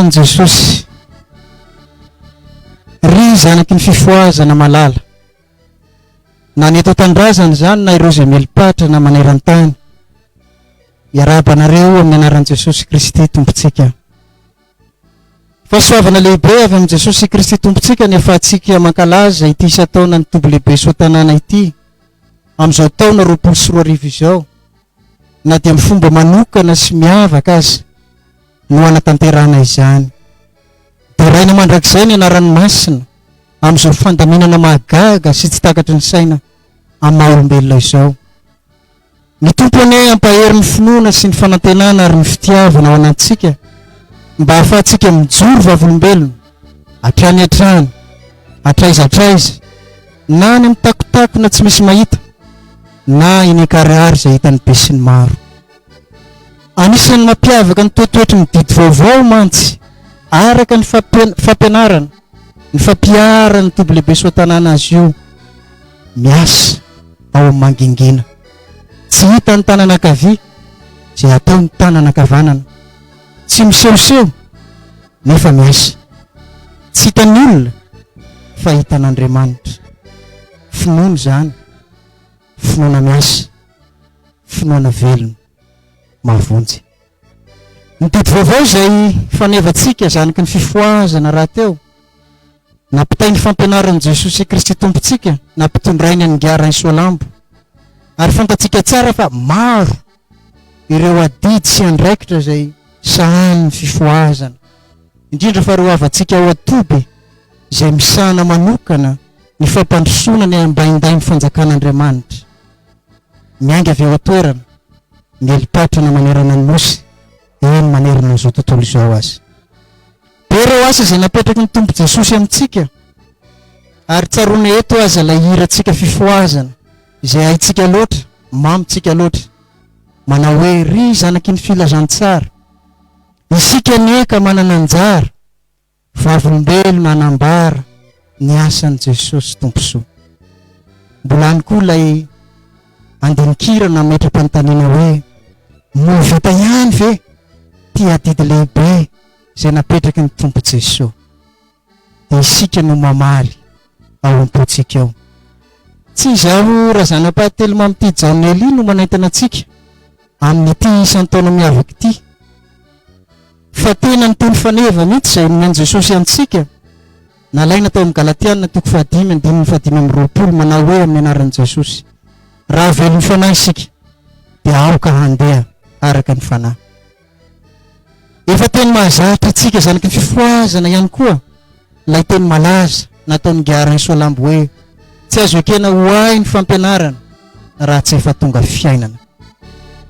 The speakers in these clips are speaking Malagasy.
an Jesosy ry zanaky ny fifoazana malala na ny eto tandrazana zany na ireo zay melipatra na maneran-tany iarabanareo amin'ny anaran'i Jesosy Kristy tompontsika. Fahasoavana lehibe avy amin'ny Jesosy Kristy tompontsika nefa atsika mankalaza ity isa-taona ny toby lehibe soatanana ity amin'izao taona 2024 izao na dia amin'ny fomba manokana sy miavaka aza no anatanterana izany. Dia raina mandrakizay ny anaran'ny masina amin'izao fandaminana mahagaga sy tsy takatry ny saina amin'ny maha-olombelona izao. Ny tompony ampahery ny finoana sy ny fanantenana ary ny fitiavana ao anatintsika mba ahafahantsika mijoro vavolombelona hatrany hatrany hatraiza na ny mitakotakona tsy misy mahita na iny karihary izay hitany be sy ny maro. Anisan'ny mampiavaka ny toetoetry ny didy vaovao mantsy araka ny fampianarana ny fampiarana toby lehibe soatanana azy io miasa ao amin'ny mangingina. Tsy hita ny tanana ankavia izay atao ny tanana ankavanana, tsy misehoseho nefa miasa. Tsy hitan'ny olona fa hitan'Andriamanitra. Finoana zany, finoana miasa, finoana velona mahavonjy. Ny didy vaovao izay fanevantsika zanaky ny fifoazana raha teo nampitay ny fampianaran'i Jesosy Kristy tompontsika nampitondrainy angarany soalambo ary fantatsika tsara fa maro ireo adidy sy andraikitra izay sahan'ny fifoazana, indrindra fa ireo avantsika ao atoby izay misahana manokana ny fampandrosoana ny ambainday ny fanjakan'Andriamanitra. Mianga avy eo atoerana mielipatrana manerana ny nosy eny manerana izao tontolo izao azy. Dia ireo asa izay napetraky ny tompo Jesosy amintsika ary tsaroana eto aza ilay hirantsika fifoazana izay haitsika loatra, mamitsika loatra, manao hoe ry zanaky ny filazantsara, isika ny eka manana anjara, vavolombelona anambara ny asan'i Jesosy tomposoa. Mbola any koa ilay andinikirana metram-panontaniana hoe mo vita ihany ve ty adidy lehibe izay napetraky ny tompo Jesosy. Dia isika no mamaly ao am-potsika ao. Tsy izaho razanam-pahatelo mamity Jaonely no manaitana antsika amin'ity isan-taona miavaka ity, fa tena ny teny faneva mihitsy izay nomeny Jesosy antsika nalaina tao amin'ny Galatiana 5:5-20 manao hoe amin'ny anaran'i Jesosy, raha velon'ny fanahy isika dia aoka handeha araka ny fanahy. Efa teny mahazatra antsika zanaky ny fifoazana ihany koa ilay teny malaza nataon'ny ngarany soalambo hoe tsy azo ekena ho ay ny fampianarana raha tsy efa tonga fiainana,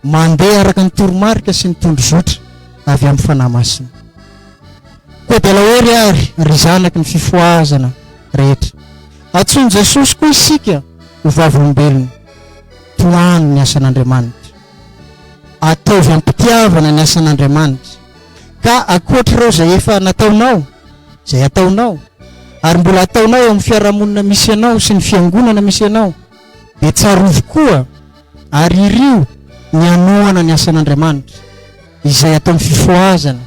mandeha araka ny toromarika sy ny tondrozotra avy amin'ny fanahy masina. Koa dia lahoery ary ry zanaky ny fifoazana rehetra, antsoiny Jesosy koa isika ho vavolombelona, toano ny asan'Andriamanitra, ataovy ampitiavana ny asan'Andriamanitra. Ka akoatr'ireo izay efa nataonao, izay ataonao ary mbola ataonao eo amin'ny fiarahamonina misy anao sy ny fiangonana misy anao, dia tsarovy koa ary irio ny anoana ny asan'Andriamanitra izay atao amin'ny fifoazana,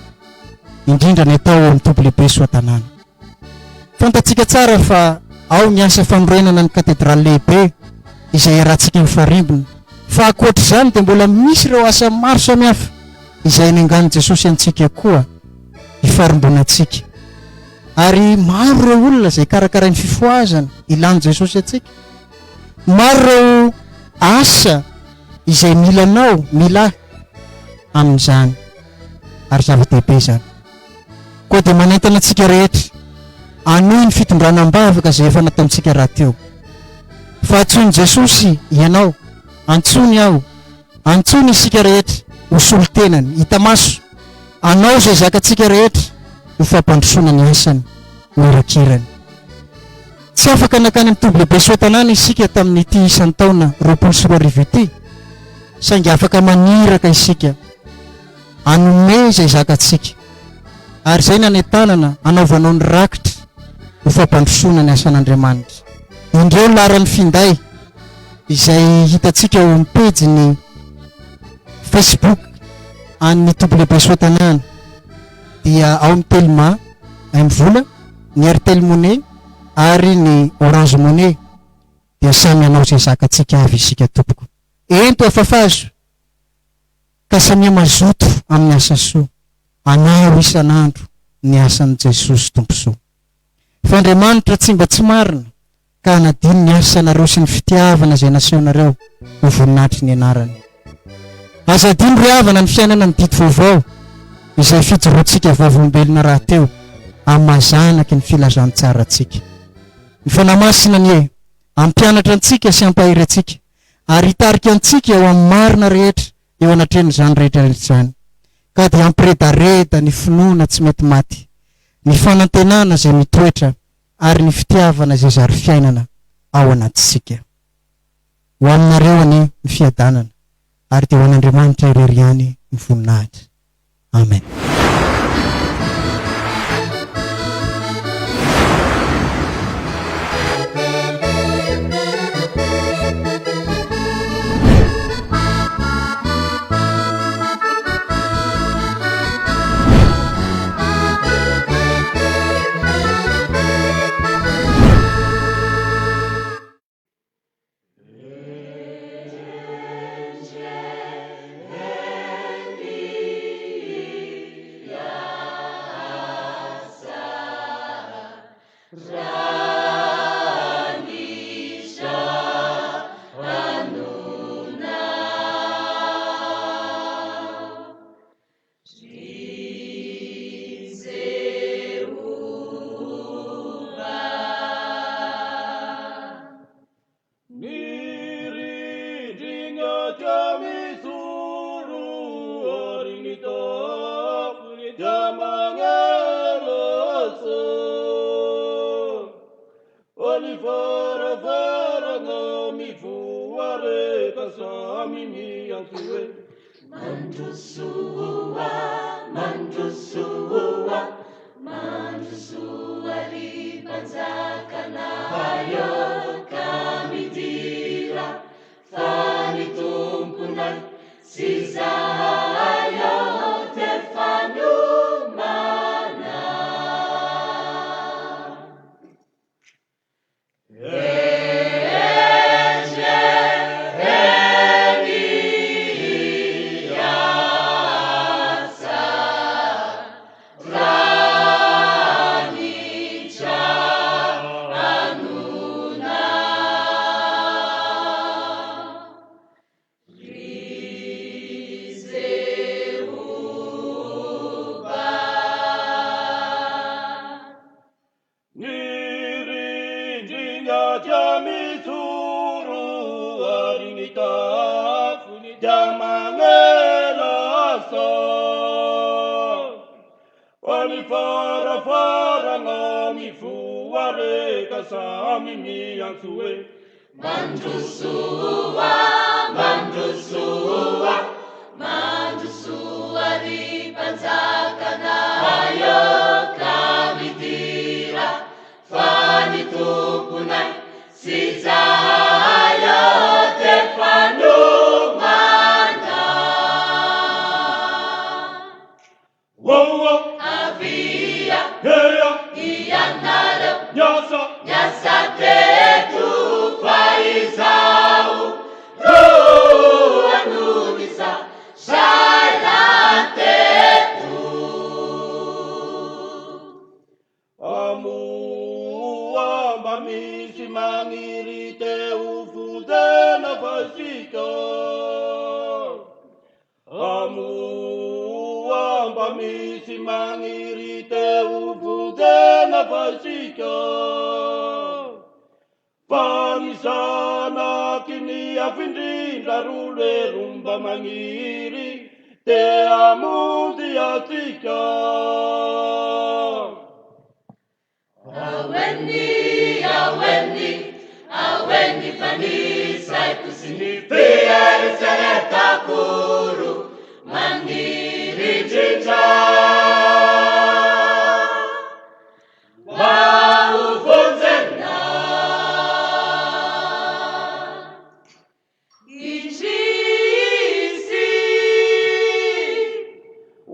indrindra ny atao amin'ny toby lehibe soatanana. Fantatsika tsara fa ao ny asa fanorenana ny katedraly lehibe izay arahantsika mifarimbona, fa akoatr'izany dia mbola misy ireo asa maro samihafa izay niangan'i Jesosy antsika koa hifarimbonatsika. Ary maro ireo olona izay karakarain'ny fifoazana ilan'i Jesosy antsika, maro ireo asa izay milanao mila amin'izany ary zava-dehibe izany. Koa dia manaitana antsika rehetra anohy ny fitondranam-bavaka izay efa nataontsika raha teo, fa antsoiny Jesosy ianao, antsony aho, antsony isika rehetra ho solo-tenany hita maso, anao izay zakatsika rehetra ho fampandrosoana ny asany ho irakirany. Tsy afaka nakany amin'ny toby lehibe soatanana isika tamin'ity isan-taona 2024 ity, saingy afaka maniraka isika anome izay zakatsika ary izay nanentanana anaovanao ny rakitra ho fampandrosoana ny asan'Andriamanitra. Indreo laran'ny finday izay hitatsika eo amin'ny pejiny Facebook an'ny toby lehibe soatanana dia ao amin'ny Telma amin'ny vola ny Airtel Money ary ny Orange Money dia samy anao izay zakatsika avy isika tompoko. Ento afafazo ka samia mazoto amin'ny asa soa anao isan'andro ny asan'i Jesosy tomposoa. Fandriamanitra tsy mba tsy marina ka hanadiny ny asanareo sy ny fitiavana izay nasehonareo ho voninahitry ny anarany. Azadiny ry havana ny fiainana ny didy vaovao izay fijoroantsika vavolombelona raha teo amazanaky ny filazantsara antsika. Ny fanamasina ny ampianatra antsika sy ampahiry antsika ary hitarika antsika eo amin'ny marina rehetra eo anatrehan'izany rehetra izany. Ka dia ampiredareda ny finoana tsy mety maty, ny fanantenana izay mitoetra ary ny fitiavana izay zary fiainana ao anatsika. Ho aminareo any ny fiadanana ary dia ho an'Andriamanitra irery ihany ny voninahitra. Amen.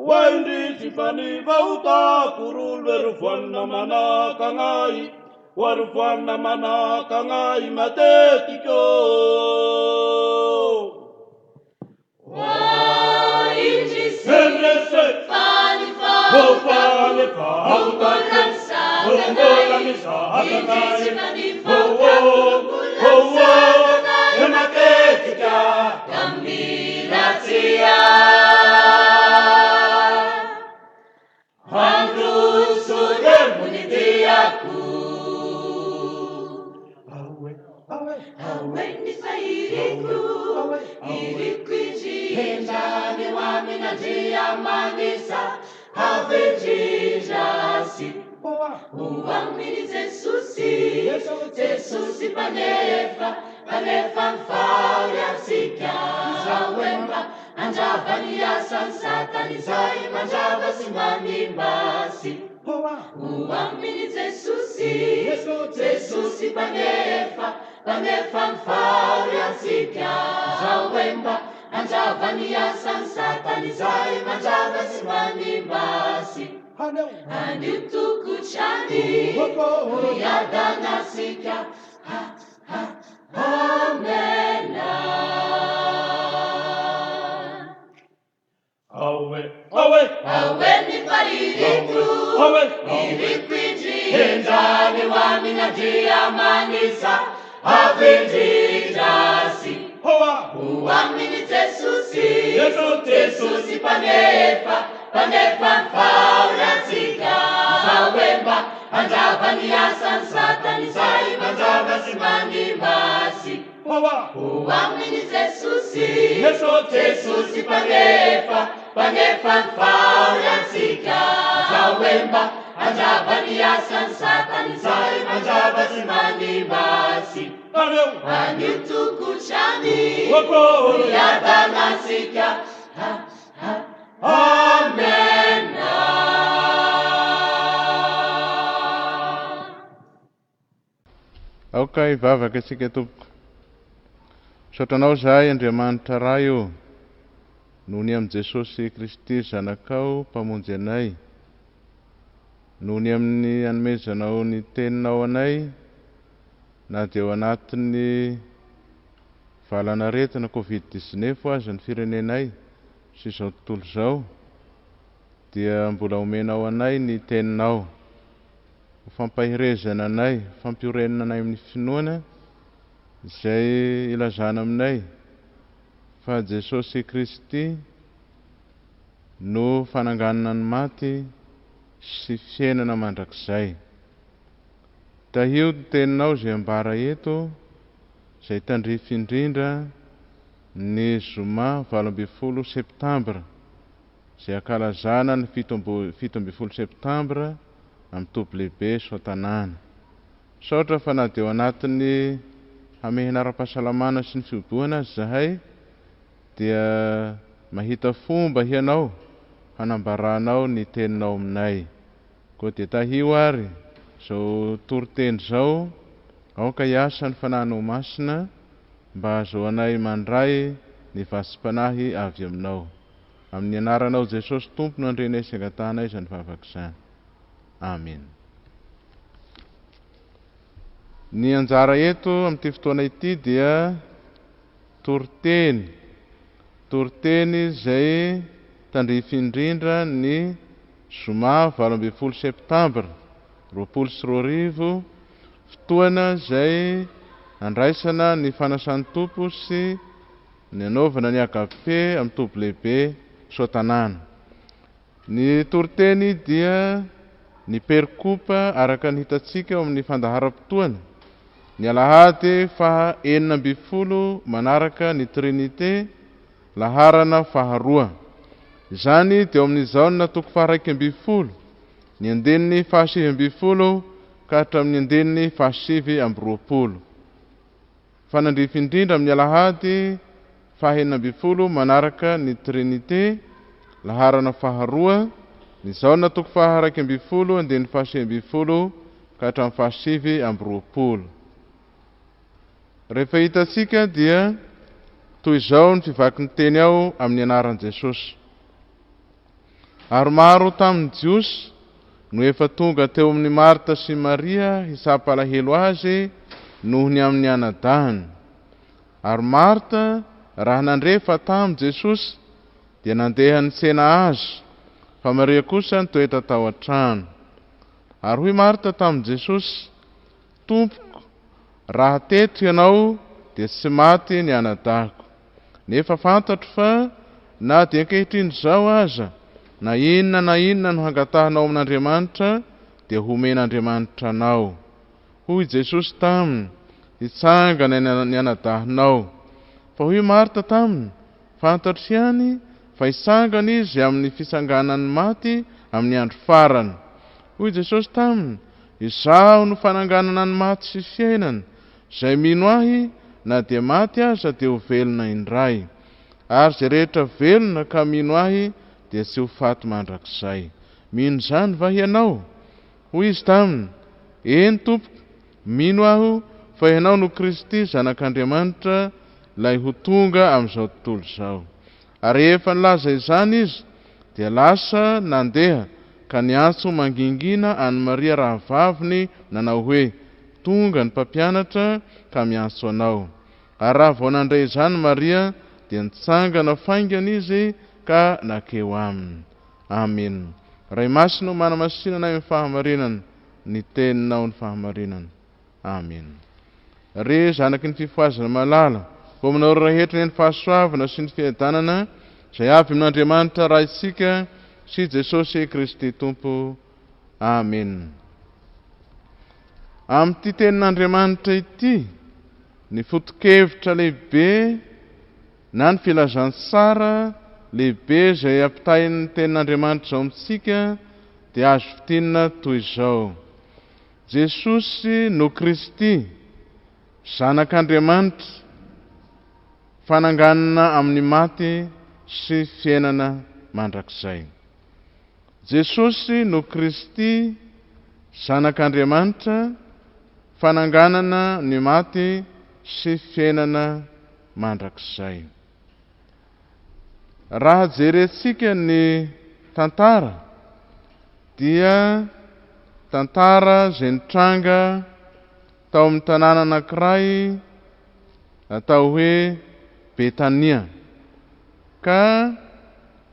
When did you rufuana manakangai, warufuana manakangai matetiko. Uamini Jesusi panefa mfauya sika zawemba anjavania sansatani zai manjava simani basi. Uamini Jesusi panefa mfauya sika zawemba anjavania sansatani zai manjava simani basi. Anitukuchani uyadanasika amena. Awe ni pariritu irikwiji enjani waminajia manisa avinjijasi. Uamini Jesusi panefa mfauya sika zawemba anjavania sansatani zai manjava simani basi. Uamini Jesusi panefa mfauya sika zawemba anjavania sansatani zai manjava simani basi. Anitukuchani uyadanasika Amen. Okay, vavaka sika tompoko. Sotranao zahay Andriamanitra ray io, noho ny amin'ny Jesosy Kristy zanakao mpamonjy anay, noho ny amin'ny anomezanao ny teninao anay, na dia ao anatin'ny valanaretina Covid-19 aza ny firenenay sy izao tontolo izao, dia mbola omenao anay ny teninao, fampahirezana anay, fampiorenana anay amin'ny finoana izay ilazana aminay fa Jesosy Kristy no fananganana ny maty sy fiainana mandrakizay. Tahio ny teninao izay ambara eto, izay tandrify indrindra ny zoma 12 septambra, izay ankalazana ny 17 septambra amin'ny toby lehibe Soatanana. Saotra fa na dia ao anatin'ny hamehana ara-pahasalamana sy ny fiboahana azy zahay, dia mahita fomba hianao hanambaranao ny teninao aminay. Koa dia tahio ary izao toriteny izao, aoka hiasa ny fanahinao masina mba ahazoanay mandray ny vasim-panahy avy aminao. Amin'ny anaranao Jesosy Tompo no andrenay sy angatanay izany vavaka izany. Amen. Ny anjara eto amin'ity fotoana ity dia toriteny izay tandrify indrindra ny zoma 12 septambra 2024, fotoana izay andraisana ny fanasan'ny Tompo sy ny anaovana ny agape amin'ny toby lehibe Soatanana. Ny toriteny dia ny perikopa araka ny hitantsika ao amin'ny fandaharam-potoana, ny alahady 4 manaraka ny Trinité, laharana 2. Izany dia ao amin'izao ny natoko 120, ny andeniny 720 ka hatramin'ny andeniny 720. Fanandrify indrindra amin'ny alahady 4 manaraka ny Trinité, laharana 2, ny zao natoko 120, andeniny 720 ka hatramin'ny 720. Rehefa hitantsika dia toy izao ny fivaky ny teny ao amin'ny anaran'i Jesosy. Ary maro tamin'ny jiosy no efa tonga teo amin'ny Marta sy Maria hisapalahelo azy noho ny amin'ny anadahany. Ary Marta raha nandrefa tamin'i Jesosy dia nandeha nisena azy, fa Maria kosa nitoetra tao an-trano. Ary hoy Marta tamin'i Jesosy, Tompoko, raha teto ianao dia tsy maty ny anadahako. Nefa fantatro fa na dia ankehitriny zao aza, na inona no hangatahanao amin'Andriamanitra dia homen'Andriamanitra anao. Hoy Jesosy taminy, hitsangana ny anadahinao. Fa hoy Marta taminy, fantatro ihany fa hisangana izy amin'ny fisanganany maty amin'ny andro farany. Hoy Jesosy taminy, izaho no fananganana ny maty sy fiainana, izay mino ahy na dia maty aza dia ho velona indray. Ary izay rehetra velona ka mino ahy dia tsy ho faty mandrakizay. Mino izany va ianao? Hoy izy taminy, eny Tompoko, mino aho fa ianao no Kristy zanak'Andriamanitra, lay ho tonga amin'izao tontolo izao. Ary efa nilaza izany izy dia lasa nandeha ka niantso mangingina any Maria rahavaviny nanao hoe, tonga ny mpampianatra ka miantso anao. Ary raha vao nandray izany Maria dia nitsangana faingana izy ka nakeo aminy. Amen. Ray masina manamasinana amin'ny fahamarinana, ny teninao ny fahamarinana. Amen. Re zanaky ny fifoazana malala, hominao rehetra ny fahasoavana sy ny fiadanana, izay avy amin'Andriamanitra raha isika sy Jesosy Kristy Tompo. Amen. Amin'ity tenin'Andriamanitra ity, ny foto-kevitra lehibe na ny filazantsara lehibe izay ampitahin'ny tenin'Andriamanitra izao amintsika dia azo fitinina toy izao: Jesosy no Kristy, zanak'Andriamanitra, fananganana amin'ny maty sy fiainana mandrakizay. Jesosy no Kristy, zanak'Andriamanitra, fananganana ny maty sy fiainana mandrakizay. Raha jerentsika ny tantara dia tantara izay nitranga tao amin'ny tanàna anankiray atao hoe Betania. Ka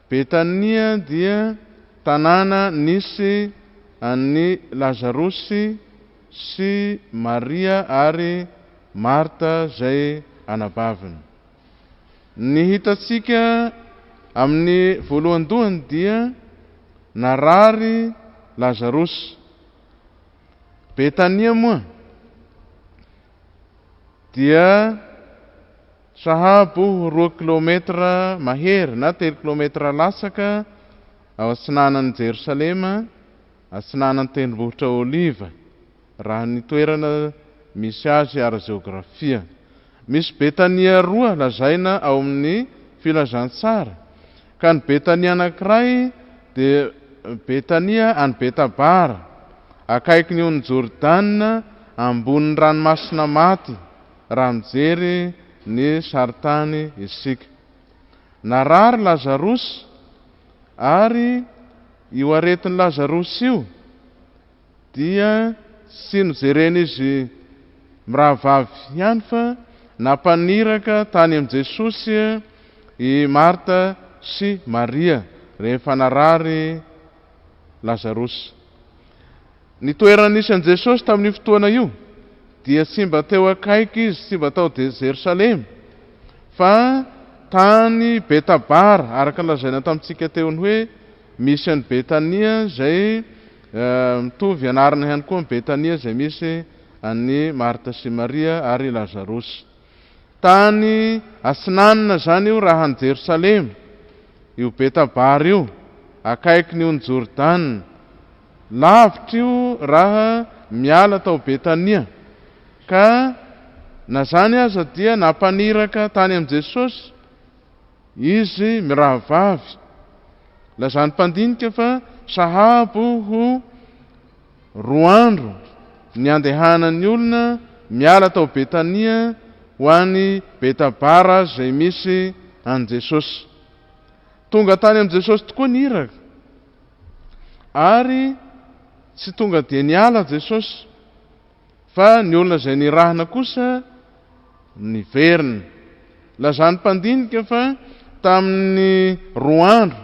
Betania dia tanàna nisy an'ny Lazarosy sy Maria ary Marta izay anabaviny. Ny hitatsika amin'ny voalohandohany dia narary Lazarosy. Betania moa dia sahabo 2 kilometra mahery na 3 kilometra lasaka ao atsinanan'i Jerosalema, atsinanan'ny tendrombohitra Oliva, raha ny toerana misy azy ara-geografia. Misy Betania roa lazaina ao amin'ny filazantsara, ka ny Betania anankiray dia Betania any Betabara, akaiky ny Jordana, ambonin'ny ranomasina maty, raha mijery ny saritany isika. Narary Lazarosy, ary io aretin'ny Lazarosy io dia tsy nojeren'izy mirahavavy ihany fa nampaniraka tany amin'i Jesosy i Marta sy Maria rehefa narary Lazarosy. Ny toerana nisy an'i Jesosy tamin'ny fotoana io dia tsy mba teo akaiky izy, tsy mba tao Jerosalema, fa tany Betabara, araka lazaina tamintsika teony hoe misy an'ny Betania izay mitovy anarana ihany koa ny Betania izay misy an'ny Marta sy Maria ary Lazarosy. Tany atsinanana zany io raha ny Jerosalema, io Betabara io, akaiky ny Jordana. Lavitra io raha miala tao Betania, ka na zany aza dia nampaniraka tany amin'i Jesosy izy mirahavavy. Lazany mpandinika fa sahabo ho 2 andro ny andehanan'ny olona miala tao Betania ho any Betabara izay misy an'i Jesosy. Tonga tany amin'i Jesosy tokoa niraka, ary tsy tonga dia niala Jesosy fa ny olona izay nirahana kosa niverina. Lazany mpandinika fa tamin'ny 2 andro,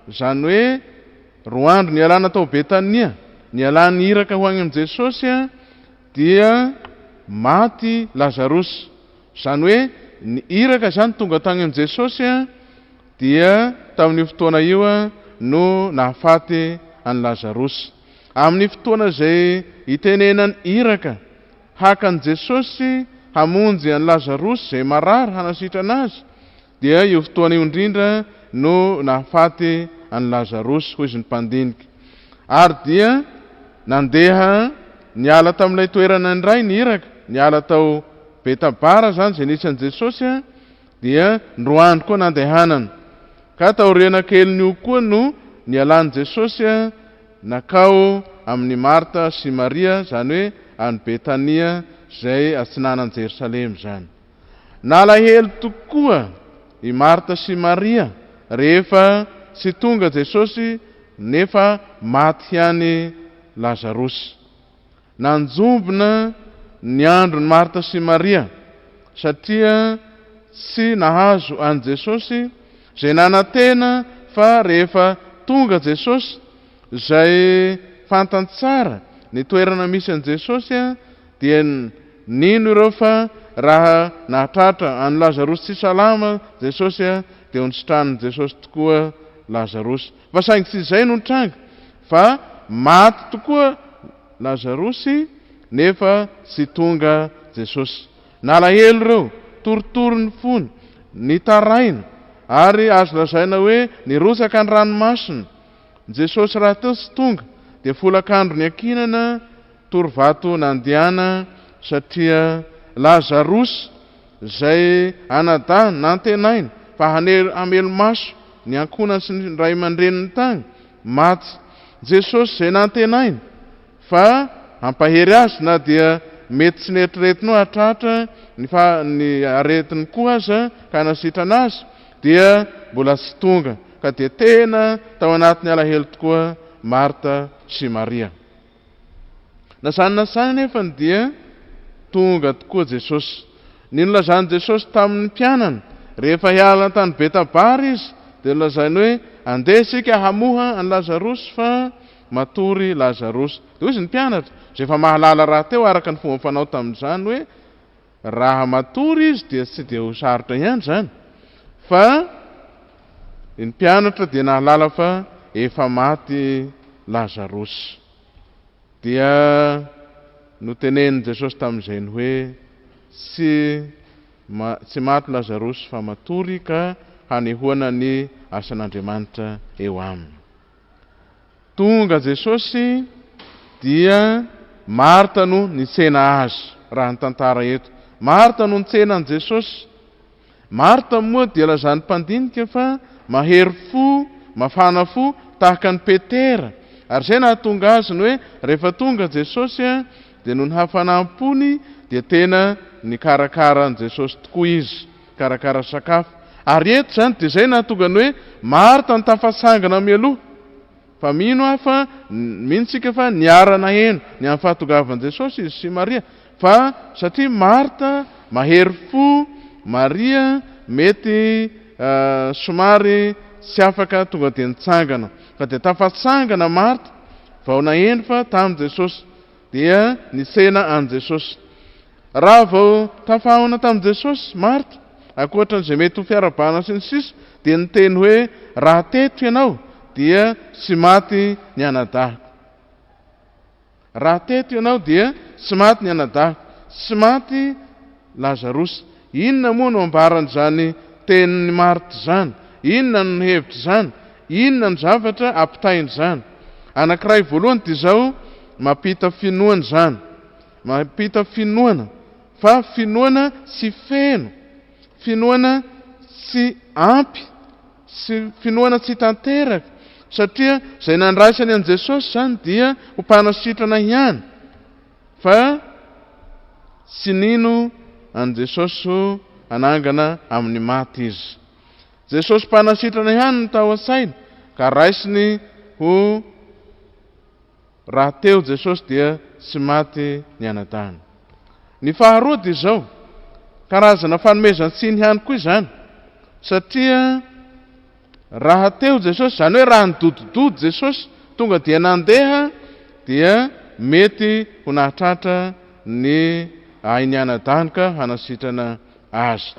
izany hoe 2 andro nialana tao Betania, nialany iraka ho any amin'i Jesosy dia maty Lazarus. Izany hoe ny iraka izany tonga tany amin'i Jesosy dia tamin'io fotoana io no nahafaty any Lazarus. Amin'ny fotoana izay itenenany iraka hakan Jesosy hamonjy any Lazarus izay marary hanasitrana azy, dia io fotoana io indrindra no nahafaty any Lazarus hoy izy ny mpandinika. Ary dia nandeha niala tamin'ilay toerana indray ny iraka, niala tao Betabara zany izay nisy an Jesosy dia 2 andro koa nandehanana. Ka taoriana keliny koa no nialan Jesosy nakao amin'ny Marta sy Maria, zany hoe any Betania izay atsinanan Jerusalema zany. Nalahelo tokoa i Marta sy Maria rehefa tsy tonga Jesosy nefa maty ihany Lazarus. Nanjombona ny andron'ny Marta sy Maria satria tsy nahazo an Jesosy izay nanantena fa rehefa tonga Jesosy izay fantantsara ny toerana misy an Jesosy dia nino ireo fa raha nahatratra any Lazarus tsy salama Jesosy dia onsitranin Jesosy tokoa Lazarus. Fa saingy tsy izay no nitranga fa maty tokoa Lazarus nefa tsy tonga Jesosy. Nalahelo ireo, toritory ny fony, nitaraina ary azo lazaina hoe nirosaka ny ranomasina. Jesosy raha teo tsy tonga dia folak'andro ny ankinana torovato nandihana satria Lazarus izay anadahany nantenaina fa hamelo maso ny ankonany sy ny ray aman-dreniny tany maty. Jesosy izay nantenaina fa ampahery azy na dia mety tsy neritreretiny hatratra ny aretiny koa aza ka nasitrana azy dia mbola tsy tonga, ka dia tena tao anatin'ny alahelo tokoa Marta sy Maria. Nasanina nefa dia tonga tokoa Jesosy. Nino lazany Jesosy tamin'ny mpianana rehefa hiala tany Betabara izy dia lazainy hoe andeha isika hamoha an Lazarus fa matory Lazarus. Dia izy ny mpianatra izay efa mahalala raha teo araka ny fomba fanao tamin'izany hoe raha matory izy dia tsy dia ho sarotra ihany zany, fa ny mpianatra dia nahalala fa efa maty Lazarus. Dia notenenin Jesosy tamin'izay hoe tsy maty Lazarus fa matory ka hanehoana ny asan'Andriamanitra eo aminy. Tonga Jesosy dia Marta no nitsena azy. Raha ny tantara eto, Marta no nitsena an Jesosy. Marta moa dia lazany mpandinika fa mahery fo, mafana fo tahaka ny Petera, ary izay nahatonga azy ny hoe rehefa tonga Jesosy dia noho ny hafanampony dia tena nikarakara an Jesosy tokoa izy, karakara sakafo. Ary eto zany dia izay nahatonga ny hoe Marta ny tafatsangana mialoha, fa mino fa mintsika fa niarana heno ny amin'ny fahatongavan Jesosy izy sy Maria, fa satria Marta mahery fo, Maria mety somary tsy afaka tonga dia nitsangana, ka dia tafatsangana Marta vao naheno fa tamin'i Jesosy dia nitsena an Jesosy. Raha vao tafahona tamin'i Jesosy Marta, ankoatran'izay mety ho fiarabana sy ny sisa, dia niteny hoe raha teto ianao dia tsy maty ny anadahako. Raha teto ianao dia tsy maty ny anadahako, tsy maty Lazarus. Inona moa no ambaran'izany tenin'ny Marta zany? Inona no hevitra zany? Inona ny zavatra ampitainy zany? Anankiray voalohany dia izao mampita finoana zany, mampita finoana, fa finoana tsy feno, finoana tsy ampy, finoana tsy tanteraka, satria izay nandraisany an Jesosy zany dia ho mpanasitrana ihany, fa tsy nino an Jesosy ho anangana amin'ny maty izy. Jesosy mpanasitrana ihany no tao an-tsaina, ka raisiny ho raha teo Jesosy dia tsy maty ny anadahana. Ny faharoa dia izao, karazana fanomezan-tsiny ihany koa izany, satria raha teo Jesosy, izany hoe raha nidodidody Jesosy tonga dia nandeha, dia mety ho nahatratra ny hainy anadahana ka hanasitrana azy.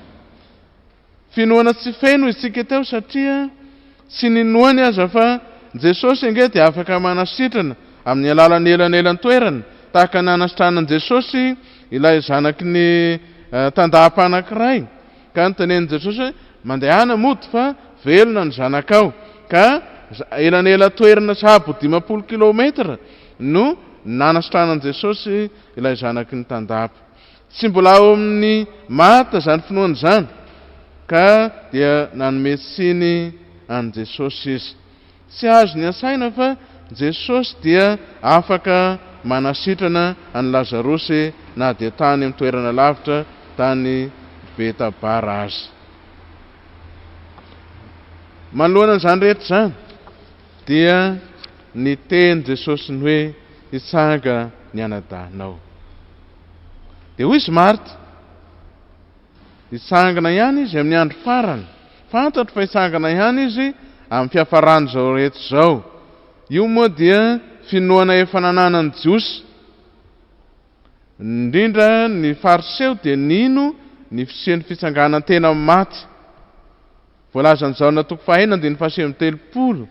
Finoana tsy feno isika teo satria tsy ninoany aza fa Jesosy ange dia afaka manasitrana amin'ny alalan'ny elanelan'ny toerana, tahaka nanasitranan Jesosy ilay zanaky ny tandapa anankiray, ka notenen'i Jesosy hoe mandehana mody fa velona ny zanakao, ka elanela toerana sahabo 50 kilometatra no nanasitranan Jesosy ilay zanaky ny tandapa. Tsy mbola ao amin'ny mata zany finoana zany, ka dia nanome siny an Jesosy izy. Tsy azo ny ansaina fa Jesosy dia afaka manasitrana an Lazarosy na dia tany amin'ny toerana lavitra, tany Betabara azy. Manoloana an'izany rehetra zany dia ny teny Jesosy ny hoe hitsanga ny anadahanao. Dia hoy izy Marta, hitsangana ihany izy amin'ny andro farany. Fantatro fa hitsangana ihany izy amin'ny fiafarany zao rehetra zao. Io moa dia finoana efa nananan'ny Jiosy. Indrindra ny fariseo dia nino ny fisian'ny fitsanganan tena maty. Voalaza an'izao na toko 4:7.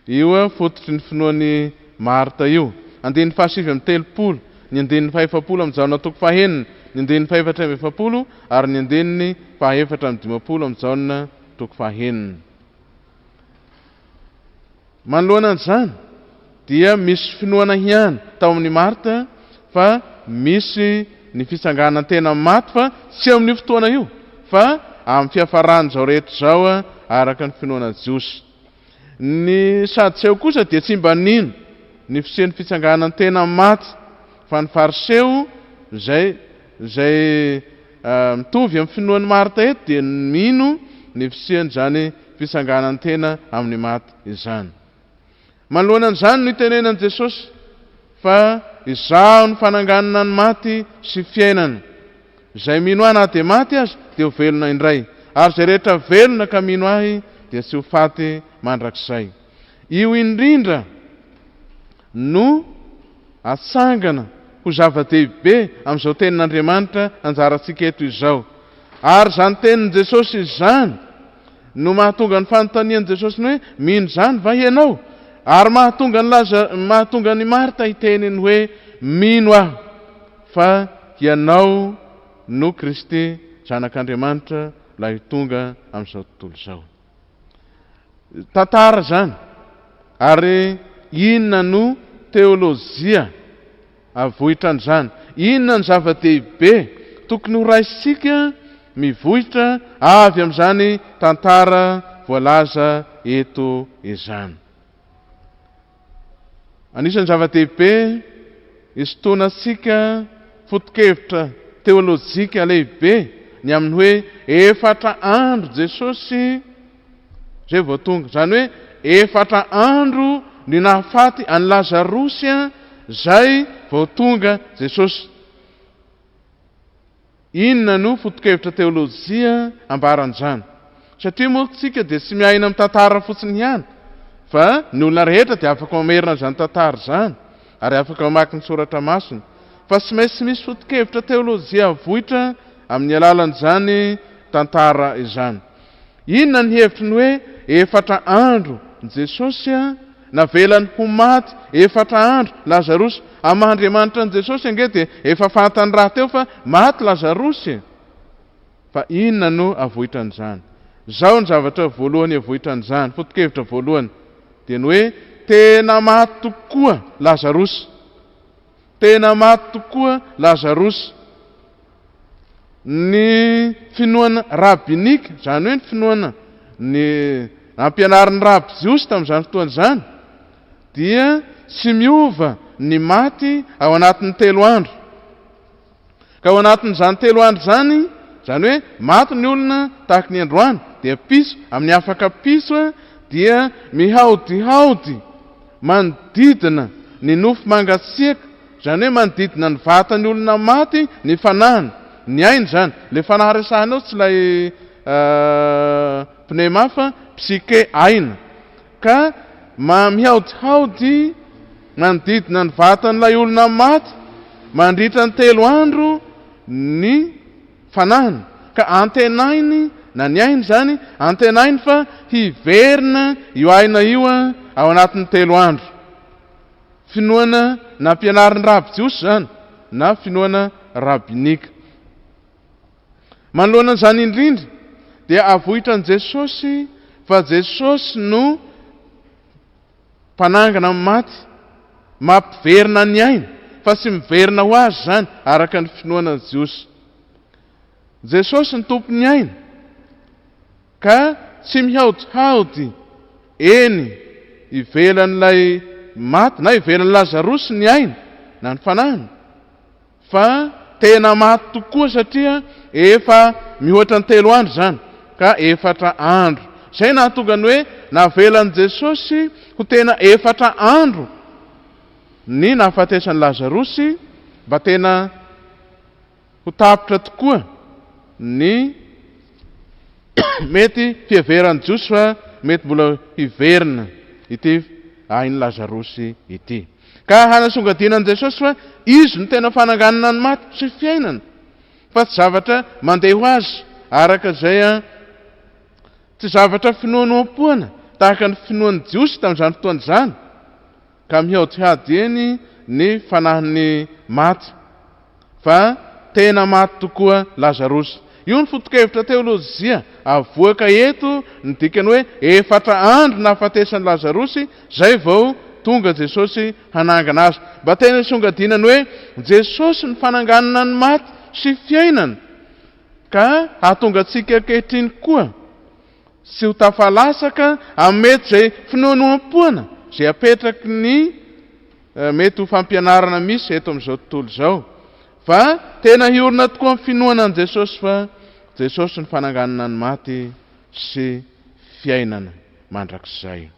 Io fototry ny finoan'ny Marta io. 7:7, ny 5:50 amin'izao na toko 4, ny 4:50 ary ny 4:50 amin'izao na toko 4. Manoloana an'izany dia misy finoana ihany tao amin'ny Marta, fa misy ny fitsanganan tena maty, fa tsy amin'ny fotoana io, fa amin'ny fiafarany zao rehetra zao araka ny finoana Jiosy. Ny Sadiseo kosa dia tsy mba nino ny fisian'ny fitsanganan tena maty, fa ny fariseo zay mitovy amin'ny finoan'ny Marta eto dia mino ny fisiany zany fitsanganan tena amin'ny maty izany. Manoloana an'izany no itenenan'i Jesosy fa izaho ny fananganana ny maty sy fiainana. Izay mino ahy na dia maty azy dia ho velona indray, ary izay rehetra velona ka mino ahy dia tsy ho faty mandrakizay. Io indrindra no atsangana ho zava-dehibe amin'izao tenin'Andriamanitra anjarantsika eto izao. Ary zany tenin'i Jesosy izany no mahatonga ny fanontanian'i Jesosy ny hoe mino zany va ianao? Ary mahatonga ny Marta hiteneny hoe mino aho fa ianao no Kristy, zanak'Andriamanitra, ilay tonga amin'izao tontolo izao. Tantara zany. Ary inona no teolojia avohitra an'izany? Inona ny zava-dehibe tokony ho raisika mivohitra avy amin'izany tantara voalaza eto izany? Anisan'ny zava-dehibe isotonantsika foto-kevitra teolojika lehibe ny amin'ny hoe 4 andro Jesosy zay vao tonga. Zany hoe 4 andro ny nahafaty an Lazarosy zay vao tonga Jesosy. Inona no foto-kevitra teolojia ambaran'izany? Satria moa tsika dia tsy miaina amin'ny tantara fotsiny ihany, fa ny olona rehetra dia afaka mamerina zany tantara zany ary afaka mamaky ny soratra masina, fa tsy maintsy misy foto-kevitra teolojia avohitra amin'ny alalan'izany tantara izany. Inona ny hevitry ny hoe 4 andro Jesosy navelany ho maty, 4 andro Lazarosy? Amin'ny mahandriamanitra ny Jesosy ange dia efa fantany raha teo fa maty Lazarosy. Fa inona no avohitra an'izany? Zao ny zavatra voalohany avohitra an'izany, foto-kevitra voalohany dia ny hoe tena maty tokoa Lazarosy. Tena maty tokoa Lazarosy. Ny finoana rabinika, zany hoe ny finoana ny ampianarin'ny rabi Jiosy tamin'izany fotoana izany, dia tsy miova ny maty ao anatin'ny 3 andro. Ka ao anatin'izany 3 andro zany hoe maty ny olona tahaka ny androany, dia piso, amin'ny afaka piso dia mihaodihaody manodidina ny nofo mangatsiaka, zany hoe manodidina ny vatany olona maty ny fanahiny, ny ainy zany. Le fanahy resahana ao tsy lay pnema fa psyché aina. Ka mihaodihaody manodidina ny vatan'ilay olona maty mandritra ny 3 andro ny fanahiny. Ka antenainy na ny ainy zany, antenainy fa hiverina io aina io ao anatin'ny 3 andro. Finoana na mpianarin'ny rabi-jiosy zany na finoana rabinika. Manoloana an'izany indrindra dia avohitra an' Jesosy fa Jesosy no mpanangana amin'ny maty, mampiverina ny aina fa sy miverina ho azy zany araka ny finoana an' Jiosy. Jesosy ny tompony aina ka tsy mihaodihaody eny ivelan'ilay maty na ivelan'ny Lazarosy ny aina na ny fanahiny, fa tena maty tokoa satria efa mihoatra ny 3 andro zany ka 4 andro. Zay nahatonga ny hoe navelan'i Jesosy ho tena 4 andro ny nahafatesan'ny Lazarosy mba tena ho tapitra tokoa ny mety fiheveran'ny Jiosy fa mety mbola hiverina ity ain'ny Lazarosy ity. Ka hanasongadinan'i Jesosy fa izy no tena fananganana ny maty sy fiainana, fa tsy zavatra mandeha ho azy araka zay tsy zavatra finoanoam-poana tahaka ny finoan'ny Jiosy tamin'izany fotoana izany, ka mihaodihady eny ny fanahin'ny maty, fa tena maty tokoa Lazarosy. Io ny foto-kevitra teolojia avoaka eto ny dikany hoe 4 andro nahafatesan'ny Lazarosy, zay vao tonga Jesosy hanangana azy. Mba tena songadinany hoe Jesosy ny fananganana ny maty sy fiainana, ka hahatonga antsika ankehitriny koa sy ho tafalasaka amin'ny mety zay finoanoam-poana zay apetraky ny mety ho fampianarana misy eto amin'izao tontolo izao. Fa tena hiorina tokoa amin'ny finoana an' Jesosy fa Jesosy ny fananganana ny maty sy fiainana mandrakizay.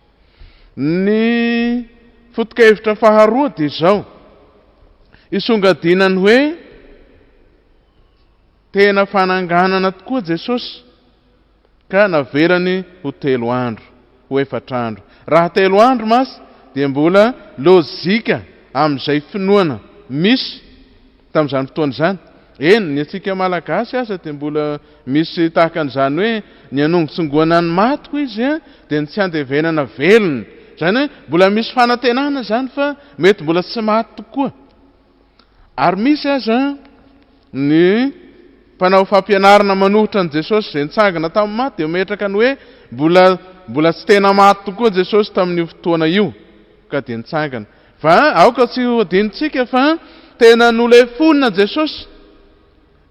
Ny foto-kevitra faharoa dia izao, isongadinany hoe tena fananganana tokoa Jesosy ka naverany ho 3 andro, ho 4 andro. Raha 3 andro masy dia mbola lôjika amin'izay finoana misy tamin'izany fotoana izany. Eny, ny antsika malagasy aza dia mbola misy tahaka an'izany hoe ny anongotsongoana ny maty ho izy dia ny tsy andevenana velona. Zany hoe mbola misy fanantenana zany fa mety mbola tsy maty tokoa. Ary misy aza ny mpanao fampianarana manohitra an' Jesosy zay nitsangana tamin'ny maty dia metraka ny hoe mbola tsy tena maty tokoa Jesosy tamin'io fotoana io ka dia nitsangana. Fa aoka tsy ho adinitsika fa tena nolefonina Jesosy